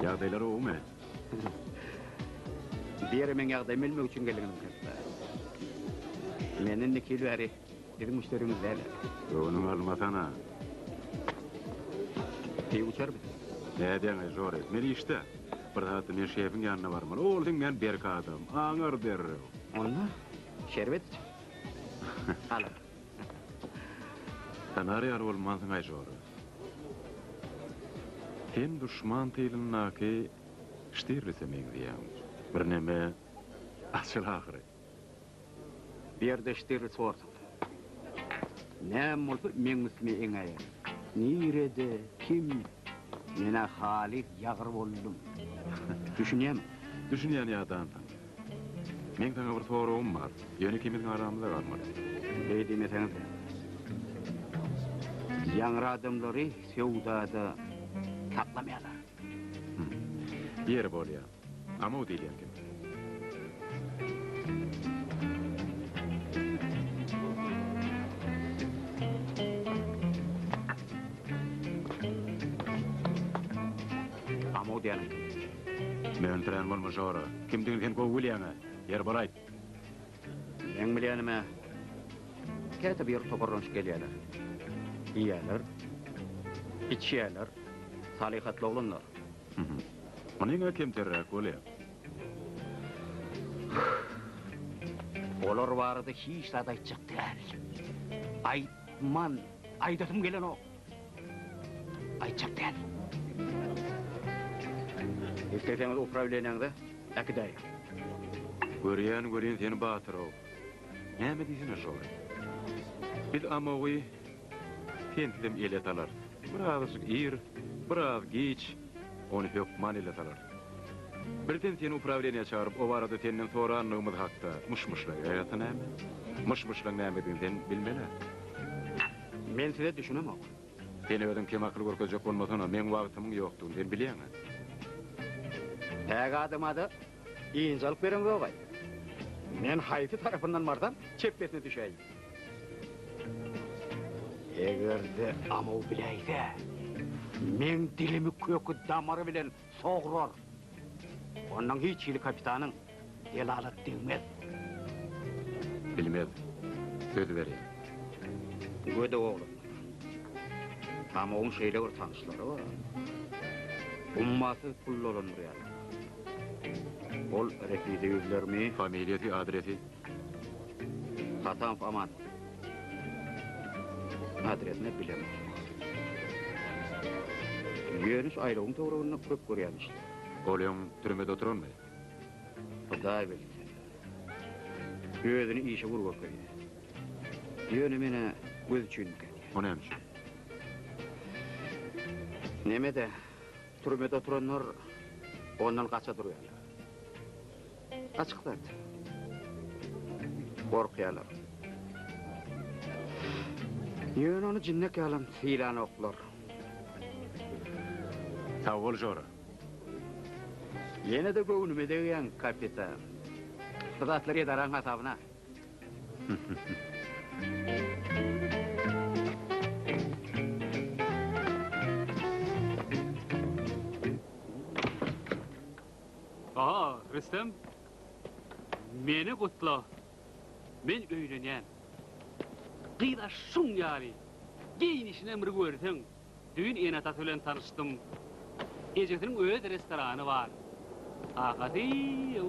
Ýagdaýlary oňmy? Diýeremeň ýagdaý bilmek üçin geldim. Menen nikili bäri bizim müşterimiz däl. Onuň almasana. Diýip uçarby? Nädeňe zor et. Meni işte. Bir zat men şefiň ýanyna barmar. Ol diňen berk adam. Aňar derrew. Onda şerbet. Al. Tanary bolmasyň aýjor. Sen düşman tiýilin naky ştirlesemeň diýär. Bir neme açyl ahyry. Bir yerde ştirli sort. Näme bolsa men müsmi eňe. Nirede kim? Mena Halid ýagyr boldum. Düşünýän. Düşünýän ýadan. Men taňa bir soragym bar. Ýöne kimiň aramyzda galmar. Beýdime sen. Ýaňra adamlary sewdada taklamýarlar. Ýer bolýar. Ama o diýilýän kim? Ama o diýilýän. Men tren bolmaşy ora. Kimdiň sen gowy bilýäňe? Ýer boraýt. Men bilýänime käte bir toparlanýan gelýärler. Ýerler, içýärler, salihatly olanlar. Onuňa kim terrak bolýar? Olar barada hiç zat aýtjak däl. Aýtman, aýdatym gelen o. Aýtjak däl. Ýetirýäňiz upravleniýaňda äkidaý. Görýän seni batyraw. Näme diýsin şol? Bil amawy kendim eletalar. Biraz ir, biraz geç, onu hökman eletalar. Birden seni upravleniýa çağırıp, o barada senden soranlygymyz hakda muşmuşlar. Ýa-da näme? Muşmuşlar näme diýsen bilmeli. Men size düşünem ok. Seni ödüm kim akıl görkezjek bolmasana, men wagtymyň ýokdugyny sen bilýäňi. Täg adamada iňjalyk beren goway. Men haýsy tarapyndan bardam, çepbesine düşäýin. Egerde amaw bileýse, men dilimi kökü damary bilen soğurar. Ondan hiç ili kapitanyň delalat dilmez. Bilmez. Söz berýär. Göde oğlum. Ama onun şeyle bir tanışları var. Umması pul olanır yani. Ol refide yüzlerimi... Familiyeti, adresi? Hatanf aman. Adresini bilemem. Yönüş aylığın toğrağına köp görýän işte. Olyň türmede oturanmy? Hudaý bilsin. Gözüni işe vurgok berýär. Yönü mene göz üçin gelýär. O näme? Nemede türmede oturanlar ondan kaça durýarlar. Açıklar. Korkuyalar. Yön onu cinnek alım filan oklar. Sağ ol Jora. Yine de göğünüme deyen kapitan. Sıdatları yedaran hatabına. Aa, Rüstem. Meni kutla. Men öýlenýän. Gıyda şun ýaly. Giyinişine emri görsen. Dün enata bilen tanışdym. Ejetiniň öz restorany bar. Agady.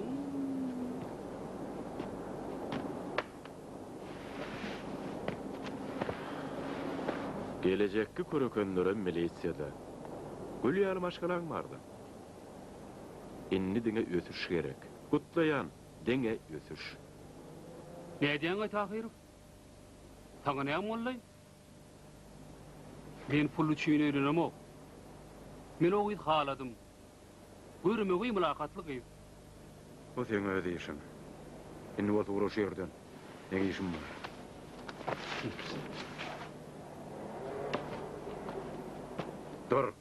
Gelecekki körekenlere milisiýada. Gül ýaly maşgalaň bardy. Inni diňe ötüş gerek. Gutlayan diňe ötüş. Nädäň tahyr? Taňa mollay. Men pul üçin öýrenemok. Men o wagt haladym. Görmegi mülakatlyk. O seň özi işin. Inni wagt uruş ýerden. Neňe işim bar? Dur.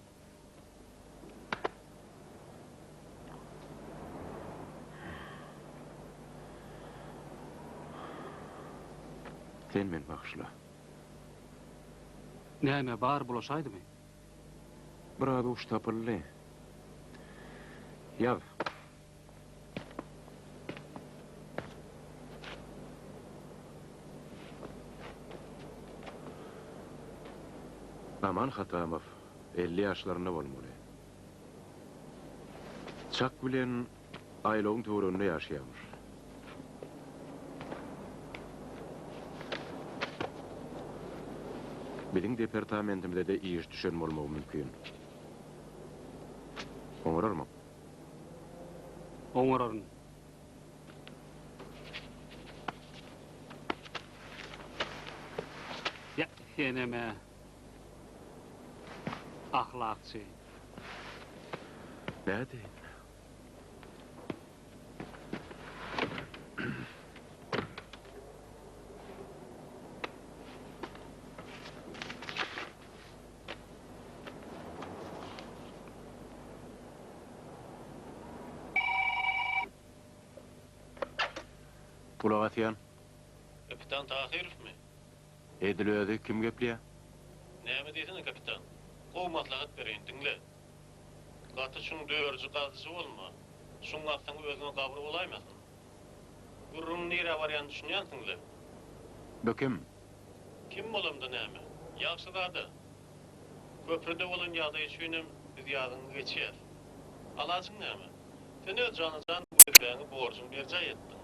Sen men bagşla. Näme bar bulaşaydymy? Biraz uç tapılly. Yaz. Aman Hatamov 50 ýaşlaryna bolmaly. Çak bilen aýlagyň töwerinde ýaşaýarmyş. Biziň departamentimizde de iş düşen bolmagy mümkin. Oňararmy? Oňararyn. Ya, seneme ahlakçı. Näde? Kulak atyan. Kapitan Tahirov mi? Edil özi kim geplýär? Näme diýsene kapitan? O maslahat bereýin diňle. Gaty şuň döwürji gazyjy bolma. Şuň wagtdan özüne gabry bolaýmasyn. Gurrun nire barýan düşünýänsiňle. Bu kim? Kim bolamdy näme? Ýagşy zady. Köprüde bolan ýagdaý üçinem biz ýadyňy geçýär. Alaçyň näme? Sen öz janyňdan bu borjyň berjä etdiň.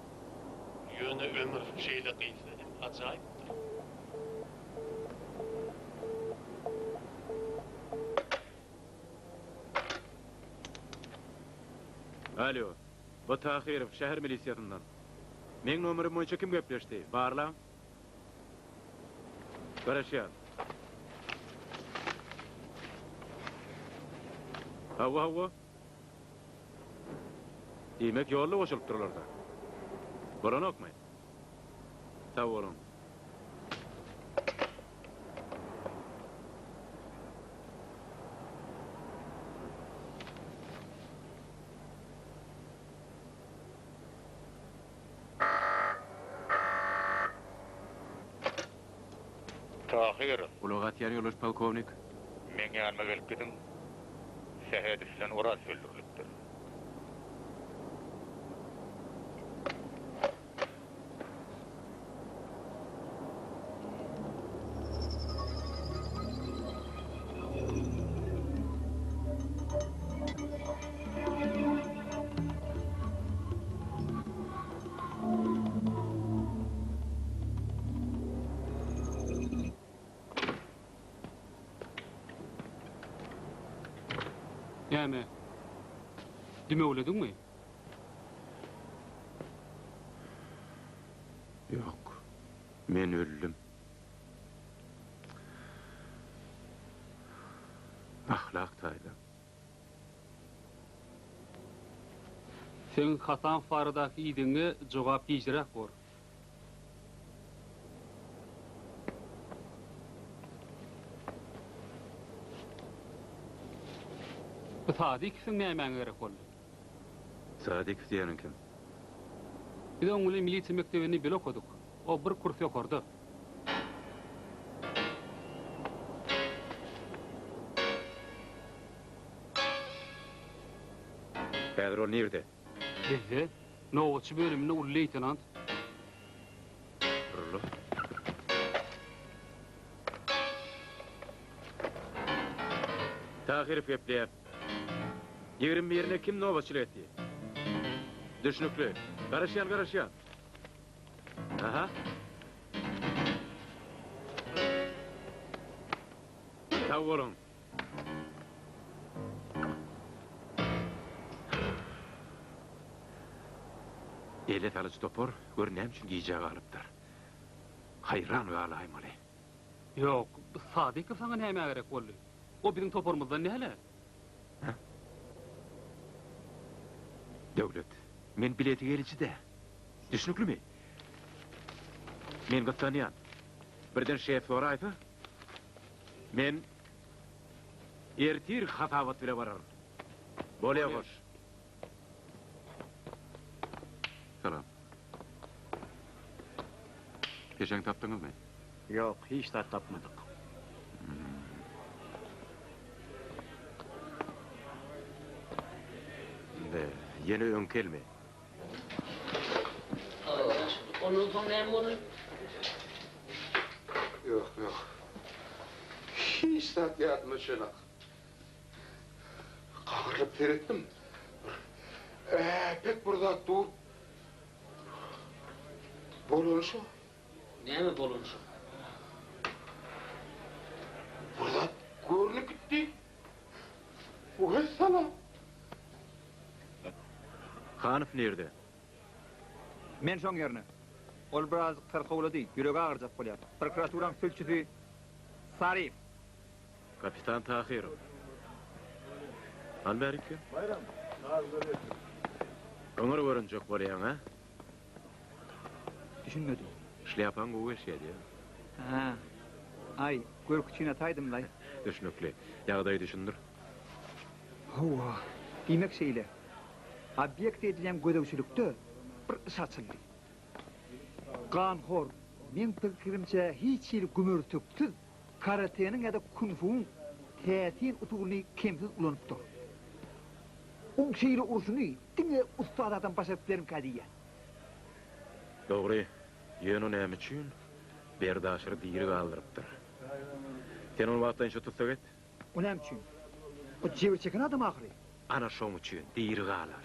Ýöne ömür şeýle gysly, ajaýypdyr. Alo, bu Tahirov şäher milisiýasyndan. Men nomerim boýunça kim gepleşdi? Barla? Garaşýar. Hawa. Demek ýolda boşalyp durarlar. Boranokmy? Sağ olun. Tahir. Ulagat ýar ýoluş polkovnik. Men ýanyma gelip gidiň. Şäherde bilen oraz söldürilipdir. Näme? Dime öýlediňmi? Yok. Men öldüm. Ahlak taýda. Sen Hatan Fardaky ýydyňy jogap ýejirak bor. Sadik sen näme gerek boldy? Sadik diýenin kim? Biz oňuly milisiýa mektebini bile okuduk. O bir kurs okurdy. Häzir ol nerede? Bizde nowatçy bölüminde ul leytenant. Rullo. Tahirip gepleýär. 21-ne kim nowatçylyk etdi? Düşnükli. Garaşyan. Aha. Sağ olun. Elet alıcı topor, görünəm üçün giyeceği alıptır. Hayran ve alaymalı. Yok, Sadik sana näme gerek boldy? O bizim topormuzdan näle? Döwlet, men bileti gelici de. Düşnükli mi? Men gıttanyan. Birden şef soraydı. Men ertir hatavat bile varar. Bolya hoş. Salam. Peşen tapdınız mı? Yok, hiç de tapmadık. Yeni ön kelme. Onun son näme boldy? Yok. Hiç saat yatmışına. Kahırıp verettim. Pek burada dur. Bolunşu. Näme bolunşu? Burada görünüp gitti. Bu hessala. Hanif nerede? Men şoň ýerine. Ol biraz tarkawlady, ýüregi agyrjak bolýar. Prokuraturan sülçüsi Sarif. Kapitan Tahirov. Alberike. Bayram. Öňür görünjek bolýan, ha? Düşünmedim. Şlyapan gowy şeýdi. Ha. Ay, görküçine taýdym lay. Düşnükli. Ýagdaý düşündir. Howa. Diýmek şeýle. Obyekt edilen gödöwçülükde bir iş açyldy. Ganhor, men pikirimçe hiç ýeri gümürtüksiz karatenin ýa-da kung-fuň täsin usulyny kemsiz ulanypdyr. O şeýle urşuny diňe ustadan başap berim kadiýa. Dogry. Ýöne näme üçin berdaşyr diýeri galdyrypdyr. Sen ol wagtdan şu tutsak et. O näme üçin? O jebir çeken adam ahyry. Ana şoň üçin diýeri galar.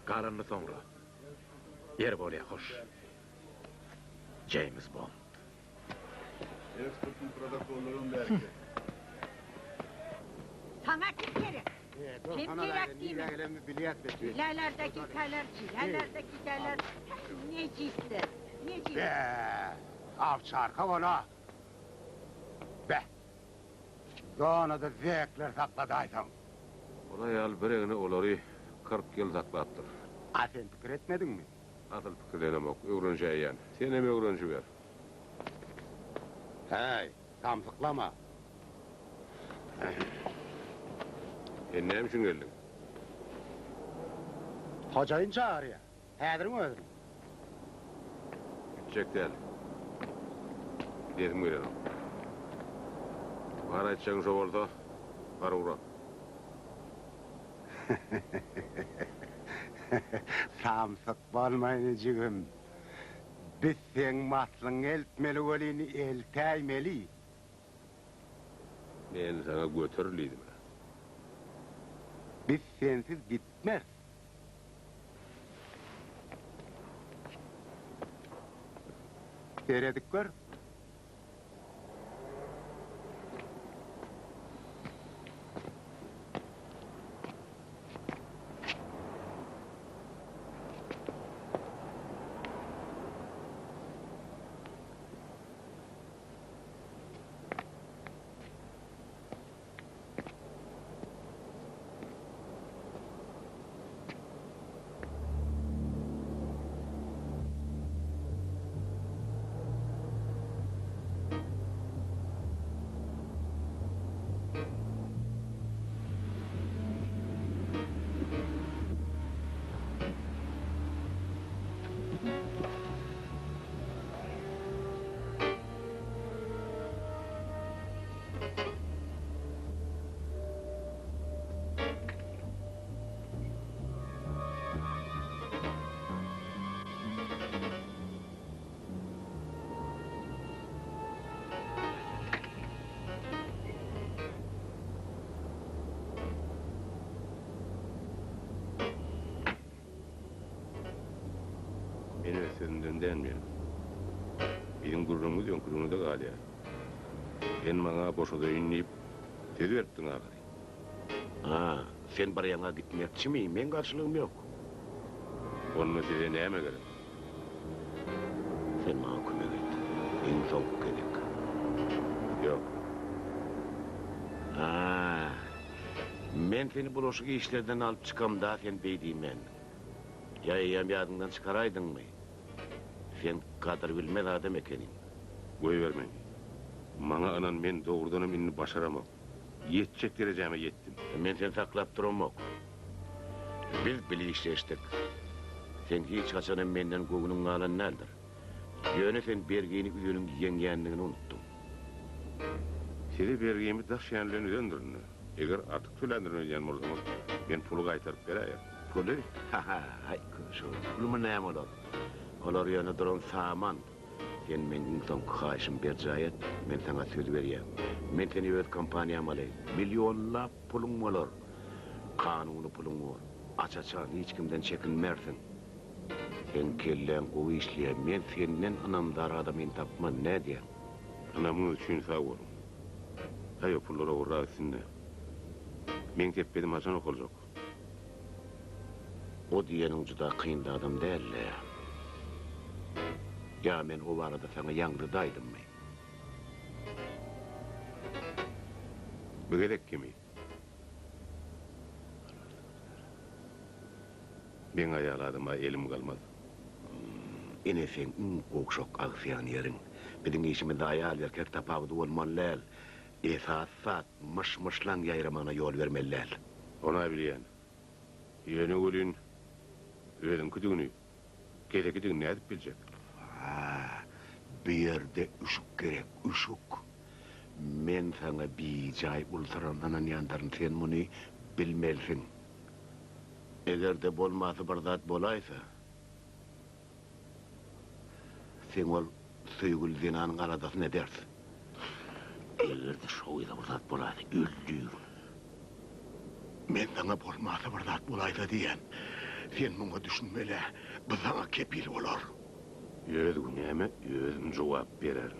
Galanny soňra. Yer bolýa hoş. James Bond. Eksportun protokollarını belki. Sana kim gerek? Kim gerek değil mi? Çilelerdeki kaler, neciste. Avçarka ona. Be. Doğana da zevkler sakladı aytan. Ola ýal biregini olary 40 ýyl saklatdyr. Asen pikir etmedin mi? Asıl pikirlenemok, öwrenşeýän. Sen hem öwrenşi ber. Hey, tamsyklama. Näme üçin geldin? Hocaýyn çağırýar. Häzirmi özüm? Gitjek däl. Dedim gelelim. Bara etçeň şo bolsa, bara ura. Samsyk bolmaýny jigim. Biz sen maslyň eltmeli welini eltäýmeli. Men sana götürliydim. Biz sensiz gitmez. Seredik gör. Beni senden denmeyelim. Benim gururumu diyorsun, gururunu da gal ya. Ben bana boşada ünleyip dedi verttin ağabey. Ha, sen barayana gitmekçi miyim? Men karşılığım yok. Onun size neyime gerek? Sen bana kömek et. En son gerek. Yok. Ha, men seni bulaşık işlerden alıp çıkam da sen beydiyim ben. Yayayam yadından çıkaraydın mı? Sen kadar bilmez adam ekenin. Koy vermeyin. Bana anan men doğrudanım inni başaramam. Yetecek dereceme yettim. Men sen saklap duramok. Biz bile işleştik. Sen hiç kaçanın menden koğunun alan nerdir? Yöne sen bergeyini üyünün yengenliğini unuttun. Size bergeyimi taş yanlarını döndürün. Eğer artık tülendirin ödeyem o zaman ben pulu kaytarıp vereyim. Pulu? Ha ha, hay kuşu. Pulumu neyem olur? Olur yönü durun saman. Sen menin son kaşım bir cayet, men sana söz vereyim. Men seni öz kampanyam alayım. Milyonla pulun olur. Kanunu pulun olur. Açaçan hiç kimden çekinmersin. Sen kellen o işliye, men senden anamdar adamın tapman ne diye? Anamın için sağ olun. Hayır pullara uğra etsinler. Men teppedim Hasan okulacak. O diyenin juda kıyındı adam değil ya. Ya men o arada sana yangıdaydım mı? Bu gerek kimi? Ben ayarladım ha elim kalmaz. Ine sen kokşok aksiyan yerin. Bizim işimizde ayal erkek tapavdı olmalılar. Esasat mışmışlan yayramana yol vermeliler. Ona bileyen. Yeni ulün ödün kütüğünü. Gece kütüğünü ne edip bilecek? Bir yerde üşük gerek, üşük. Men sana bir cay ultaran anan yandarın sen bunu bilmelsin. Eğer de bolmazı bardat bolaysa, sen ol söygül zinanın aradası ne dersin? Eğer de şoğuyla bardat bolaysa öldür. Men sana bolmazı bardat bolaysa diyen, sen bunu düşünmeli, bu sana kepil olur. Özgün eme özüm cevap verer.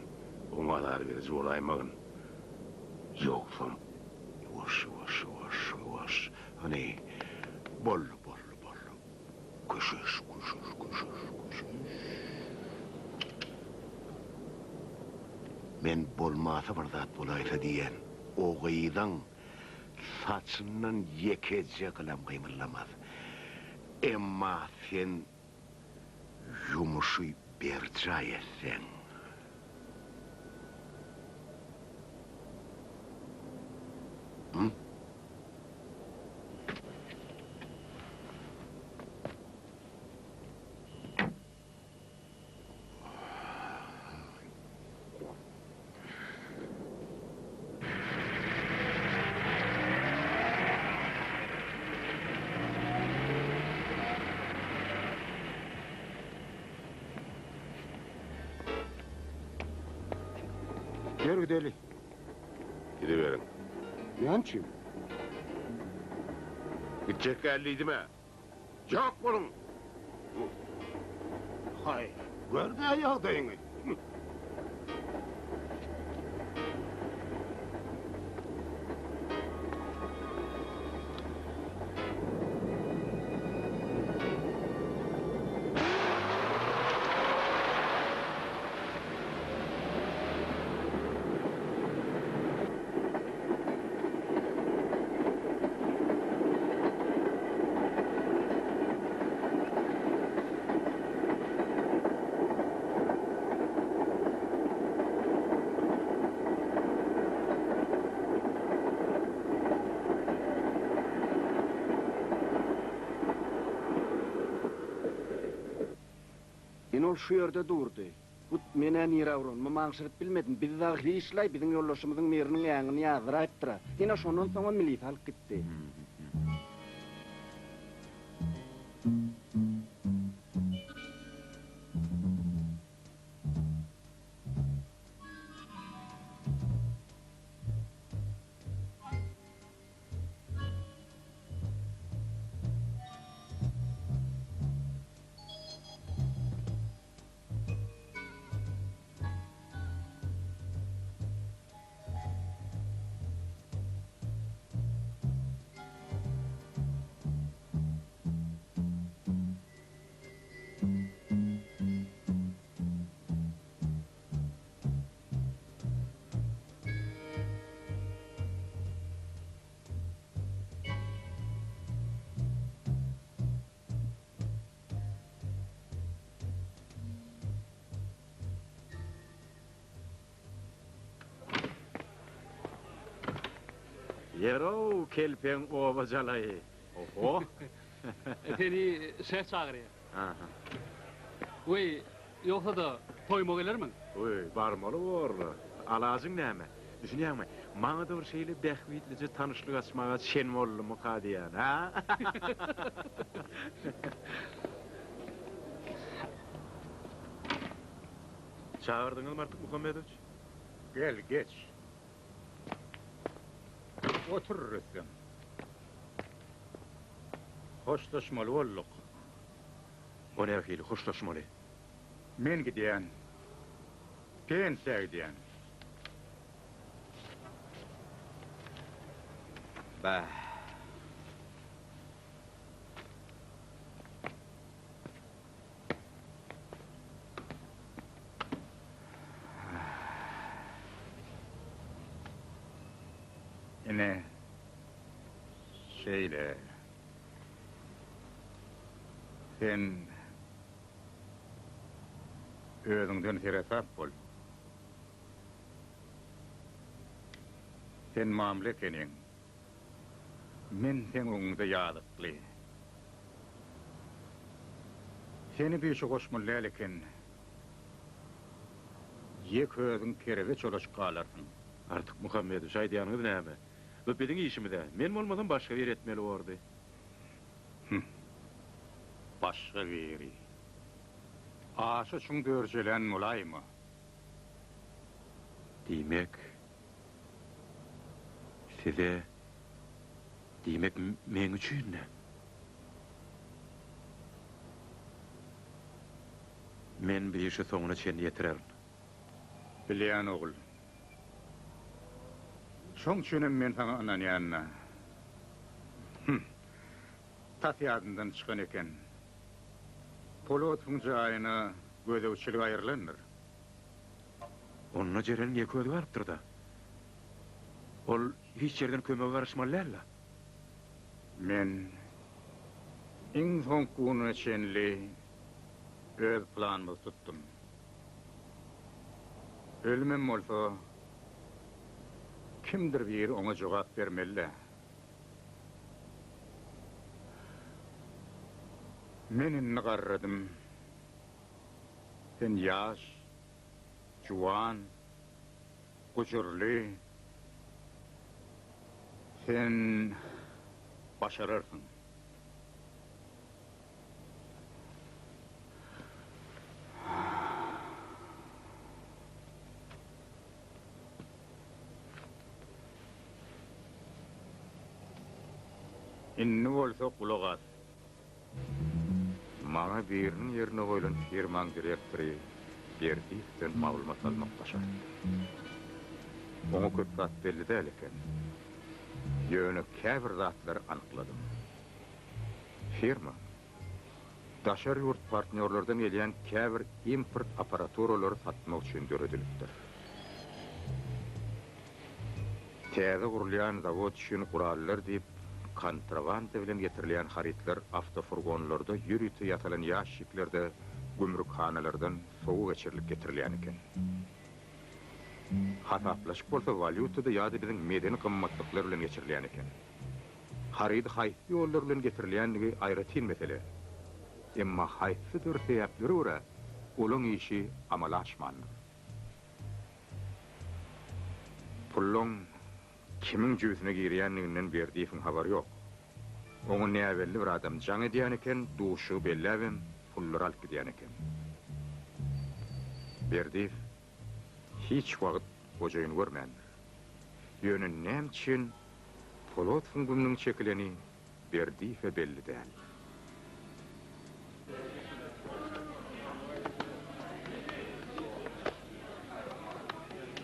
Oňalar verici olaýmagyn. Yoksam, yavaş. Hani, bol. Kuşuş. Men bolmasa bardat bolaysa diyen, o gıydan saçından yekece kılam kıymırlamaz. Emma sen yumuşu berca etsen. Hı? Gel gidelim. Gidiverin. Yançım. Gidecek gelliydi mi? Yok bulun. Hay, gördü ayağdayını. Ol şu yerde durdu. Bu menen ýere-awrun, maňşyryp bilmedim. Biz daha hiçlay bizim yollaşymyzyň meriniň ýaňyny ýazyr aýtdyra. Ýene şondan soň milit alyp gitdi. Yero kelpen oba jalay. Oho. Seni ses çağırıyor. Aha. Oy, yoksa da toyma gelermin? Oy, barmalı var. Alazın näme? Düşünýärmi? Maňa da bir şeýle bähwitlice tanışlyk açmaga şen bollumy kadiýan, ha? Çağırdyňyzmy artık Muhammedoviç? Gel, geç. Otur Rüstem. Hoşlaşmalı olduk. O nähili hoşlaşmaly? Men gidýän. Pensiýa gidýän. Bah. Ene şeyle sen özüňden terasap bol. Sen mamle kenin. Men sen oňda ýadykly. Seni bir şu goşmaly eken. Ýek özüň kerege çolaşgalarsyň. Artık Muhammedoviç aýdýanyňyz näme? Bu biziň işimizde. Men bolmadan başga bir etmeli boldy. Başga biri. Aşy üçin dörjelen mulaýmy? Diýmek size diýmek men üçin ne? Men bir işi soňuna çen ýetirerim. Bilýän ogul. Şoň üçin men sana anan ýanyna. Tatyadyndan çykan eken. Polotun jaýyna gözewçilik aýrylandyr. Onunla jeren ýek özi barıpdyr da. Ol hiç yerden kömege garaşmalyarla. Men iň soňkuny çenli öz planymyzy tutdum. Ölmem bolsa kimdir bir ona jogap bermeli. Men inni garradym. Sen ýaş, juwan, gujurly. Sen başararsın. Inni bolsa kulak as. Maňa biriniň ýerine goýulan firmaň direktory Berdisden maglumat almak başar. Oňa köp zat belli däl eken. Ýöne käbir zatlar anykladym. Firma daşar ýurt partnerlerden gelýän käbir import aparaturalary satmak üçin döredilipdir. Täze gurulýan zawod üçin gurallar diýip kontrabanda bilen getirilýän haritler avtofurgonlarda ýürüti ýatalan ýaşiklerde gümrükhanalardan sowu geçirilip getirilýän eken. Hataplaşyk bolsa valyutada ýa-da biziň medeni gymmatlyklary bilen geçirilýän eken. Harydy haýsy ýollar bilen getirilýänligi aýratyn mesele. Emma haýsy dörteyapları ura Ulun işi amala aşmandır. Pullun kimin cüzüne giriyenliğinden berdiğin haberi yok. Onun ne evvelli bir adam can ediyen eken, duşu belli evim, pullar alıp gidiyen eken. Berdiğif, hiç vakit hocayını görmeyendir. Yönün nem için, polot fungumnun çekileni Berdiif'e belli değil.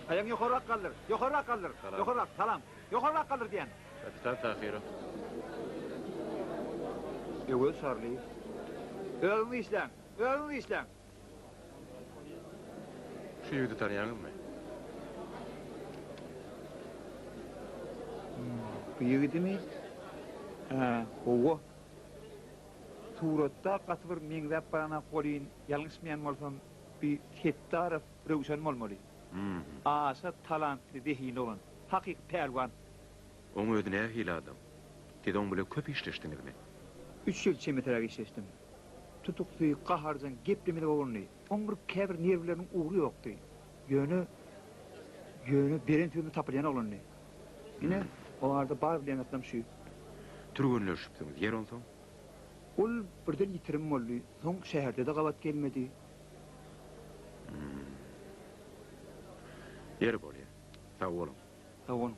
Ayağın yukarı kaldır, yukarı kaldır, yukarı, salam, yukarı kaldır diyen. Kapitan tahiri. Evet sarlı. Ölümü işlem, ölümü işlem. Şu yüzü tanıyanın mı? Bu yigiti mi? Owo. Suratda qasbir meňzep barana qolyn, ýalňyşmaýan bolsam, bir Kettarov Röwşen bolmaly. Asa talantly dehin olan, hakyky pelwan. Oň ödüne hili adam. Tidon bile köp işleşdiňizmi? 3 ýyl çemeterä işleşdim. Tutukly, gaharjan, geplemeli bolny. Oň bir käbir nerwleriniň ugry ýokdy. Ýöne beren türlü tapylýan olany. Ine o arada bar bilen atlam şu. Türgünleşipsiňiz, yer onsoň? Ol birden ýitirim boldy. Soň şäherde de gabat gelmedi. Yer bolýar. Sag bolun. Sag bolun.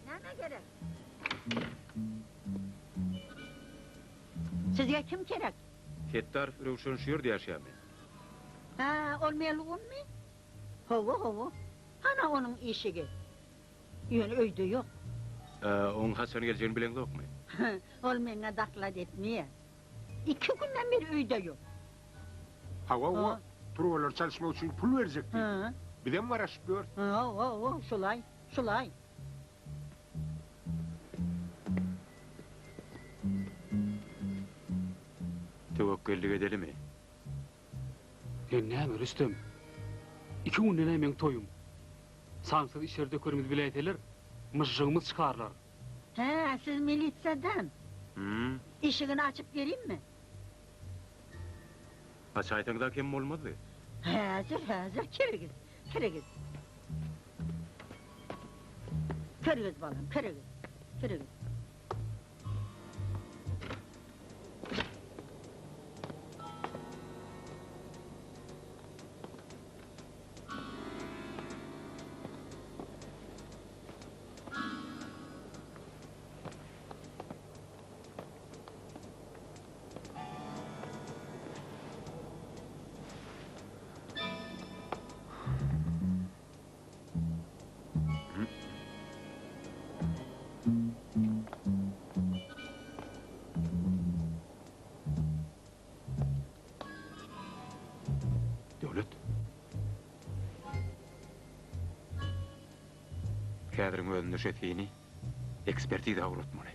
Näme gerek? Sizge kim gerek? Kettarov Röwşen şu ýerde ýaşaýarmy? Ha, ol melugummy? Howo. Ana onun işigi. Ýöne öýde ýok. Oň haçan geljegini bilen dokmy? Ol meňe daklat etmeýär. 2 günden beri öýde ýok. Hava, provalar çalışmak için pul verecekti. Bir de mi araşıp gör? Şulay. Tewekkellik edelimi? Näme Rüstem? 2 günden hemen toyum. Samsyz işlerde körümüz bileýetler, myjygymiz çykarlar. He, siz milisiýadan. İşigini açıp vereyim mi? Açaýtaňda kim bolmady? Hazır, kirigiz. Kirigiz balam, kirigiz. Kädiriň özünde şetini ekspertiza uğratmaly.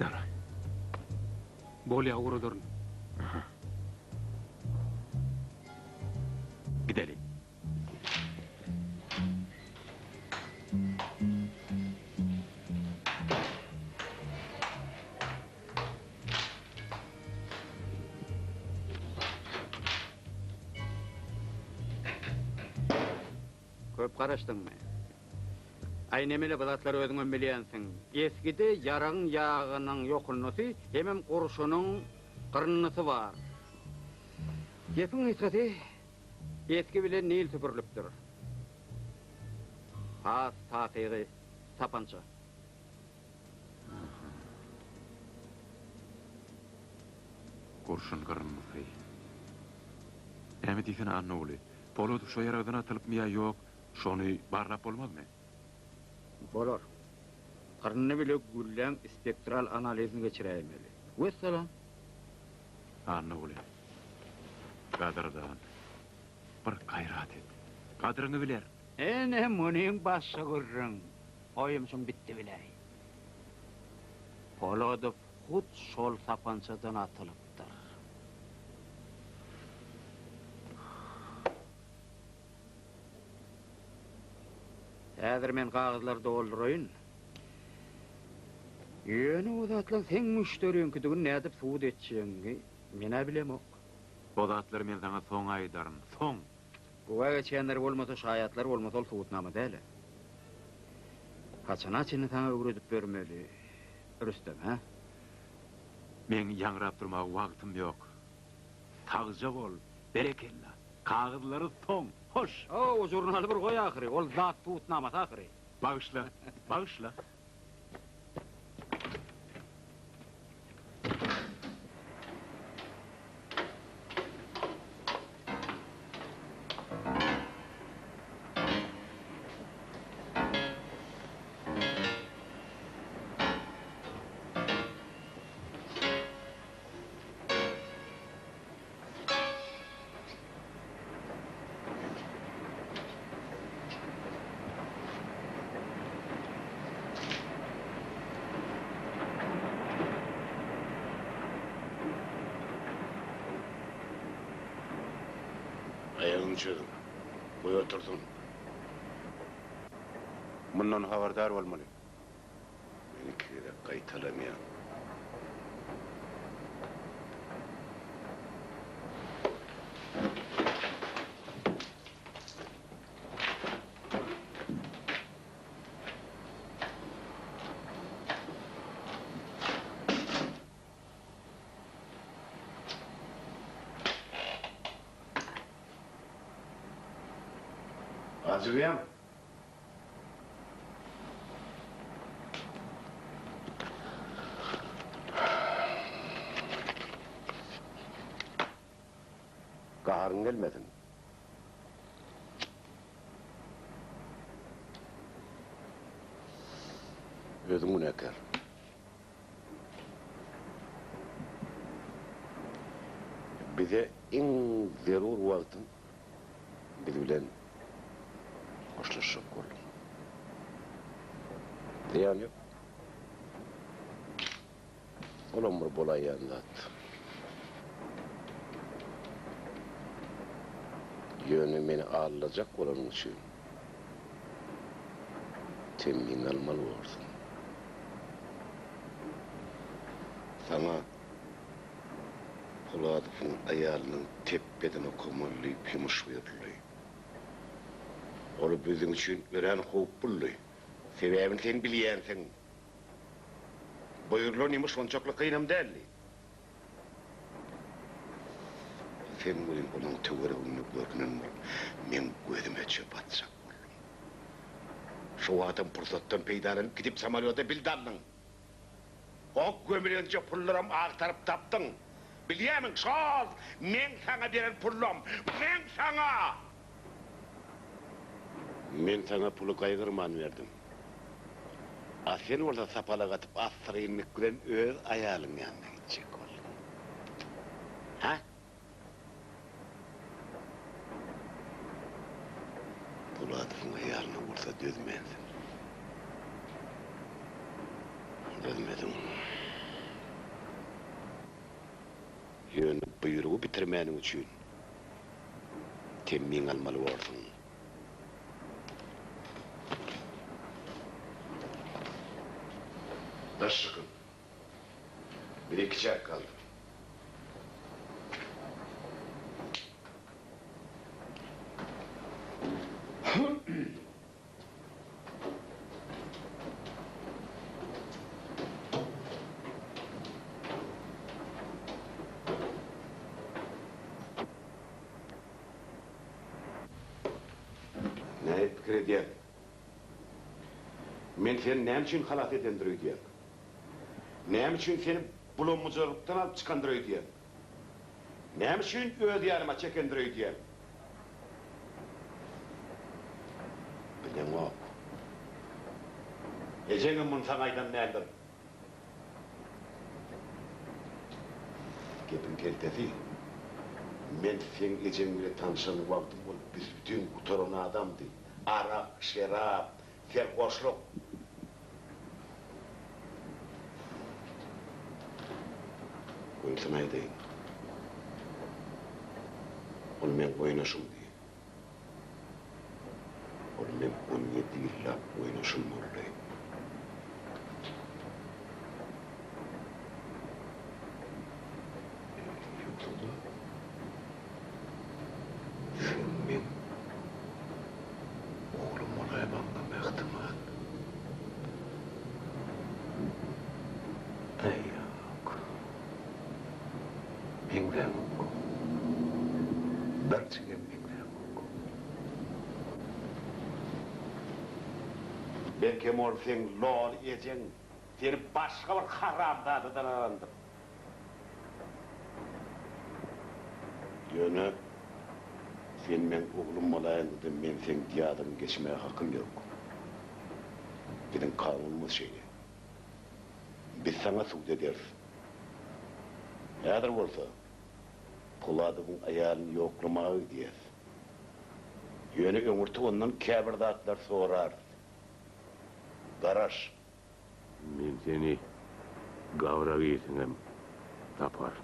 Dara. Bolýa uğradyryn. Gidelim. Köp garaşdyňmy? Aýnemele bilatlar özüňe bilýänsiň. Eskide yaraň ýagynyň ýokulnysy hemem gurşunyň gyrnysy bar. Gepiň ýetdi. Eski bilen nil süpürilipdir. Has tatygy tapança. Gurşun gyrnysy. Näme diýsen annoly? Polot şu ýerden atylypmy ýa ýok? Şonu barlap bolmazmy? Bolar. Gyrnyny bile güllen spektral analizini geçiräýmeli. Wessalam. Annoly. Gadyrdan. Bir gaýrat et. Gadyryny biler. Ene munyň başy gurrun. Oýumşum bitdi biläy. Polodov hut şol sapançadan atılıpdyr. Häzir men kağızlar doldurayın. Ýöne o zatlar sen müşteriňkidigin nädip suud etçeňi mene bilemok. O zatlar men sana soň aýdarym, soň. Bu geçenler bolmasa şaýatlar bolmasa ol suudnama däle. Kaçana çini sana öwredip bermeli. Rüstem, ha? Men ýaňrap durmak wagtym ýok. Tagja bol, berekella. Kağızlary soň, hoş. O jurnaly bir goý ahyry, ol zat suudnama ahyry. Bağışla, bağışla. Ayağını çözün. Boy oturdun. Bundan haberdar olmalı. Benimki de kaytalamıyor. Azıgıyam. Kaharın gelmedin. Özün günahkar. Bize en zerur vaktin biz bilen hoşlaşıp koydum. Diyan yok. Olamur bolay yandat. Yönü beni ağırlayacak olanın için temin almalı olsun. Sana Poladov'un ayarının tepeden okumurlayıp yumuş verirliği. Onu bizim için ören hoop bulluğu. Sebebini sen biliyensin. Buyurluğun yumuş onçaklı kıynam derli. Sen bugün onun tüvürüğünü görünün var. Men gözüme çöp atsak olur. Şu adam fırsattan peydalanıp gidip samalyota bildandın. O gömülünce pullarım ağtarıp taptın. Biliyemin sol, men sana veren pullum, men sana! Men sana pulu kaygırman verdim. Sen orada sapala atıp asırıyınlık gülen öz ayalın yanına gidecek oldun. Ha? Poladov'un ayalını orada dözmedin. Dözmedin. Yönü buyruğu bitirmenin için temin almalı olsun. Taş sıkın. Bir iki çay kaldı. Ne fikir ediyen? Men seni ne için halat edendiriyor diyen? Ne için seni bulunmacılıktan alıp çıkandırıyor diyen? Ne için ödeyanıma çekendiriyor diyen? Bilen o. Eceğin bunu sana aydan ne'dir? Gepin keltesi. Men sen eceğin bile tanışanı vaktim ol. Biz bütün utarın adamdı. Arak, şerap, serhoşluk. Onu sana edeyim. Onu men oynaşım diye. Onu men 17 yıllap oynaşım oldu. Yoksa sen men oğlum olaymanla mehtiman. Yok. Mingden yok. Berçige mingden yok. Belki mor sen lol ecen, seni başka bir haramdadıdan arandır. Yönü, sen men oğlum olayın dedim, men sen diyadım geçmeye hakkım yok. Bizim kanunumuz şeyi. Biz sana suud ederiz. Nedir olsa, kul adamın ayarını yoklamağı diyez. Yönü ömürtü ondan kâbirdatlar sorar. Garaş. Men seni gavrak iyisinem taparım.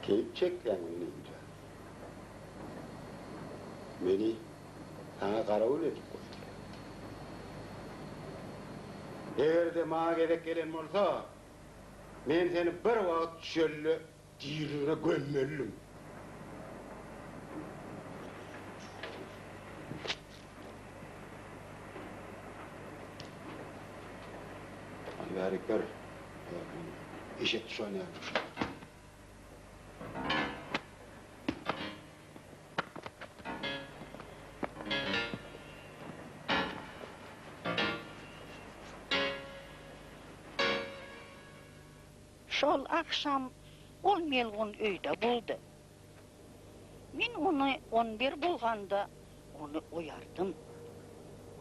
Keyif çek yani oynayınca. Beni sana karavul edip koydular. Eğer de bana gerek gelen olsa, ben seni bir vakit şöyle diriğine gömmelirim. Alvarikler, eşit şu an yapmış. Şol akşam ol melğun öýde buldy. Men onu 11 bolganda onu oyardım.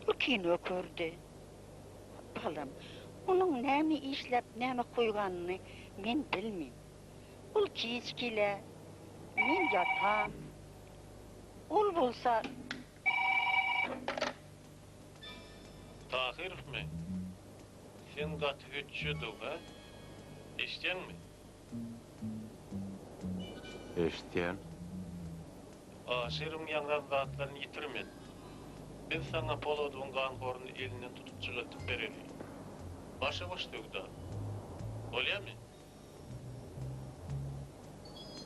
O kino kördi. Balam, onun näme işläp näme koýganyny men bilmem. Ol kiçkile, men yatam. Ol bolsa Tahir mi? Sen gat hüccüdü ha? İşten mi? Eşityen. Aşırım yaňran zatlaryny ýitirmedi. Biz sana Polodun gangoruny elinden tutup çygatyp bereli. Başa baş dögdü. Bolýarmy?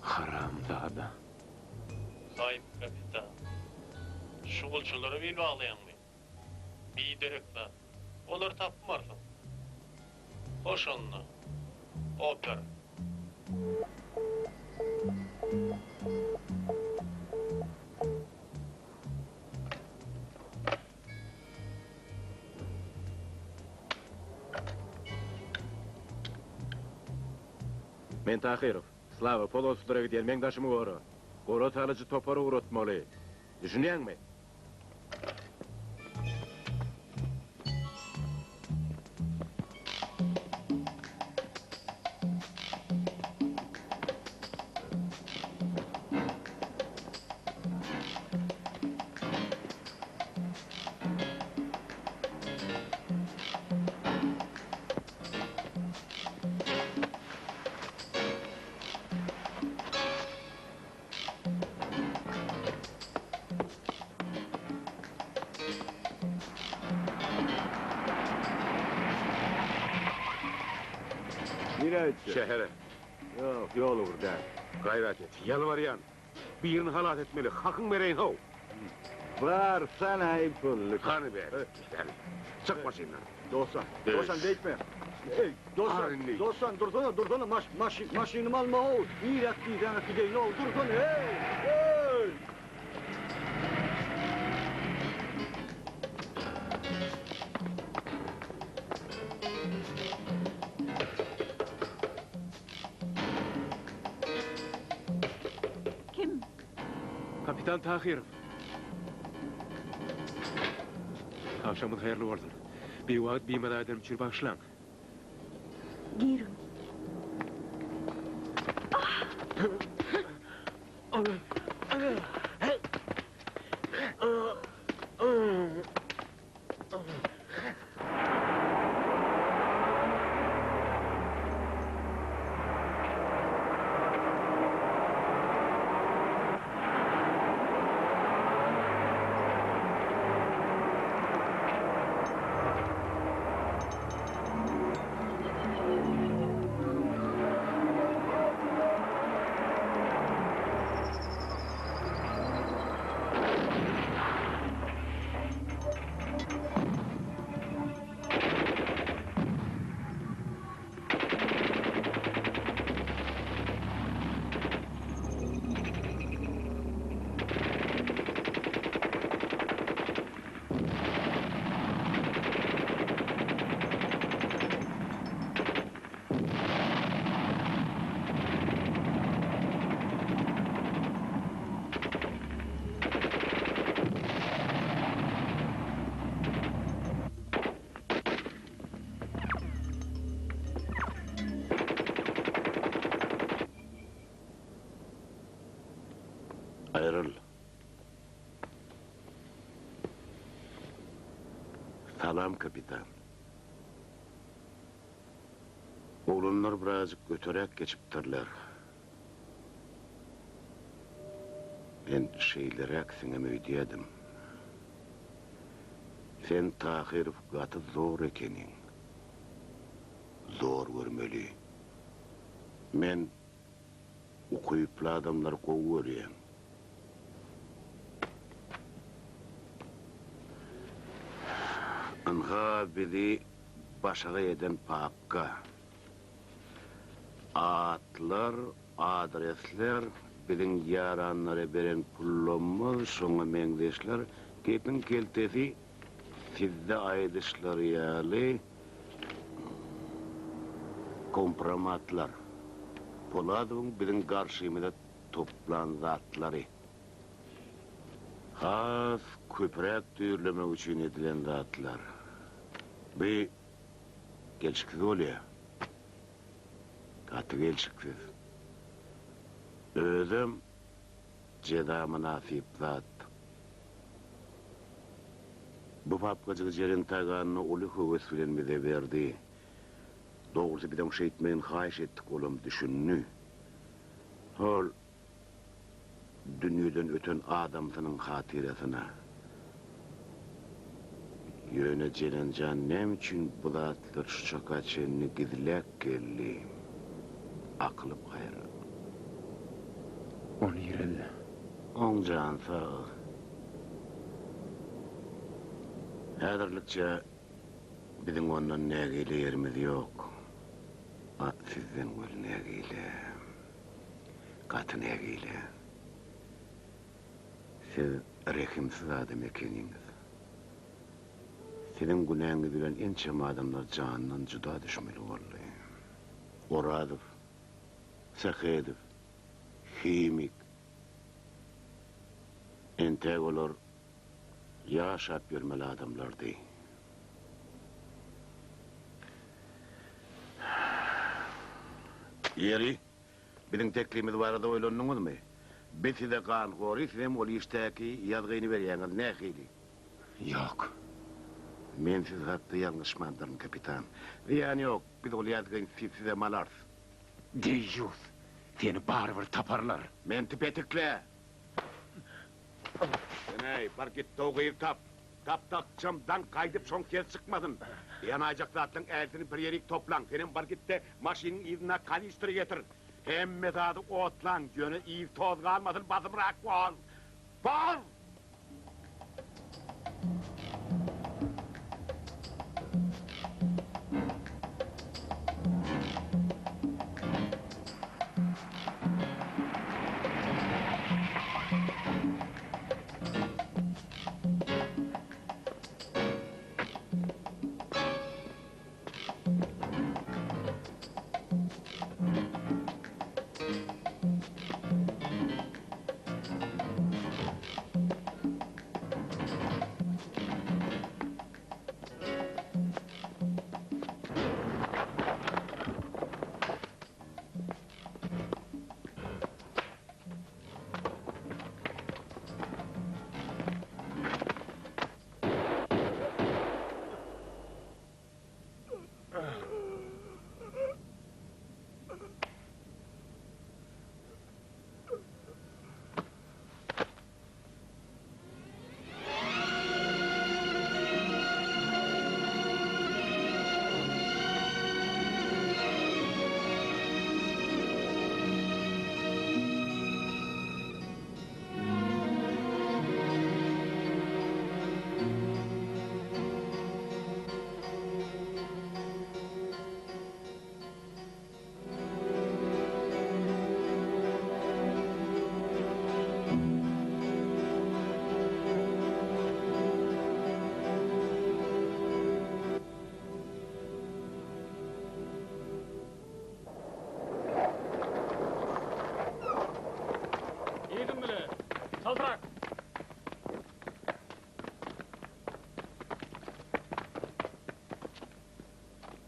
Haramzada. Hayp kapitan. Şugulçulary bil baglaýanmy? Biderekler. Olar tapmarsın. Hoş onunla. Oper. Men Tahirov, Slava Polosudra gidiyen mengdaşımı goro. Goro talıcı toparı urutmalı. Düşünüyen mi? Şehre. Yok, yol olur der. Gayret et, yalvaryan. Bir yerini halat etmeli, hakkın vereyin hov. Var sana ayıpınlık. Kanı be. Yani, çık başından. Dostan, Evet. dostan deyitme. Ey, dostan, Arınli. dostan dursana, maşinimi alma o. İyi yaptıysan gideyin o, dursana, hey! Kim? Kapitan Tahirov. Akşamın hayırlı olsun. Bir vakit bir madaydan için başlan. Girin. Ayrıl. Salam kapitan. Oğlunlar birazcık öterek geçiptirler. Ben şeyleri aksine müydüyedim. Sen tahir fıkatı zor ekenin. Zor görmeli. Men okuyuplu adamları kovuyoruyum. Anha bizi başarı eden pakka. Atlar, adresler, bizim yaranlara veren pullomuz, şoňa meňdeşler, ketin keltesi, sizde aýdyşlar ýaly kompromatlar. Poladowyň bizim garşymyda toplan zatlary. Has köprek düýrlemek üçin edilen zatlar. Bir gelşiksiz bolýar. Katı gelşiksiz. Özüm ceda münasip zat. Bu papkacık jerin taganyny uly höwes bilen bize berdi. Doğrusu bir de şey etmeyin haýyş etdik olam düşünni. Hol dünýeden öten adamsynyň hatyrasyna. Yöne jelenjan nem üçin bu zatlar şu çaka çenini gizlek geldi. Aklım gaýry. Onu ýerelde. On can sağ. Häzirlikçe bizim ondan nägile ýerimiz ýok. Sizden bol nägile. Gaty nägile. Siz rehimsiz adam ekeniňiz. Senin günäňiz bilen ençem adamlar janyndan juda düşmeli boldy. Oradow, Sahedow, Himik, entek olar ýaşap ýörmeli adamlardy. Yeri, bizim teklimiz barada oýlandyňyzmy? Beside kan gory, hem ol iştäki ýazgyny berýäňiz nähili? Ýok. Men siz hatda ýalňyşmandyryň kapitan. Ýani ýok, biz ol ýazgyny size malars. Deýýus, seni barbyr taparlar. Men tipetikle. Seney, bar git togyp tap. Taptakçamdan kaydıp son kez çıkmadın. Yanacak zaten eltini bir yerik toplan. Senin bar git de maşinin izine kanistri getir. Hem mezadı otlan, yönü iyi toz kalmasın, bazı bırak boğaz. Boğaz!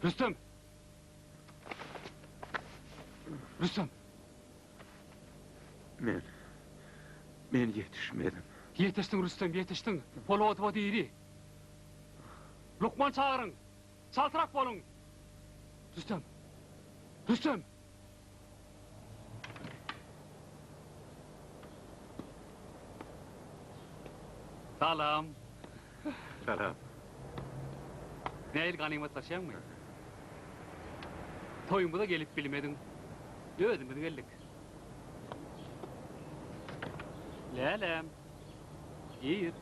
Rüstem! Rüstem! Men yetişmedim. Yetiştin Rüstem, yetiştin. Polovatova deyri. Lokman çağırın. Saltırak bolun. Rüstem! Rüstem! Salam. Salam. Neyil ganimetlaşan mı? Toyumu da gelip bilmedin. Ödümü geldik. Lelem. İyi.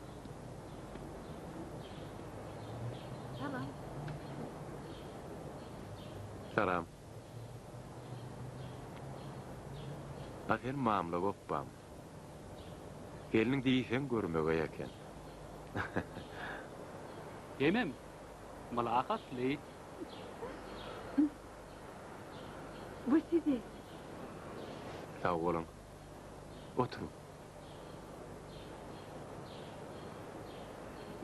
Salam. Salam. Afen mamla goppam. Gelinin deysen görmege eken. Yemem. Malakat ley. Bu sizi. Sağ olun. Oturun.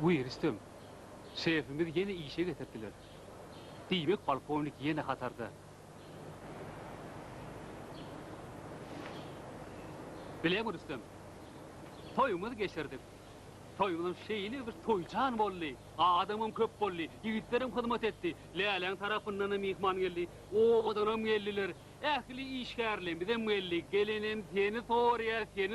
Buyur Rüstem. Şefimiz yine işe getirdiler. Demek polkovnik yine hatarda. Bileyim Rüstem. Toyumuzu geçirdik. Toyunun şeyini bir toycan bolli. Adamım köp bolli. Yiğitlerim hizmet etti. Leylan tarafından mihman geldi. O odanım geldiler. Ehli işgärli bizem geldi. Gelinim seni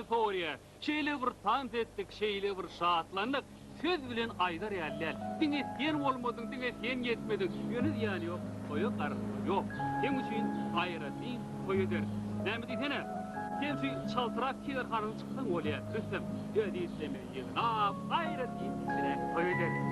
soruya. Şeyle bir tant ettik, şeyle bir şaatlandık. Söz bilen aydar yerler. Dine sen olmadın, dine sen yetmedin. Yönü yani yok. Toyu karısı yok. Sen için hayratin toyudur. Ne desene? Sen şu çaltırak kiler hanım çıktın olaya. Rüstem. Öyle istemeyin. Hayratin toyudur.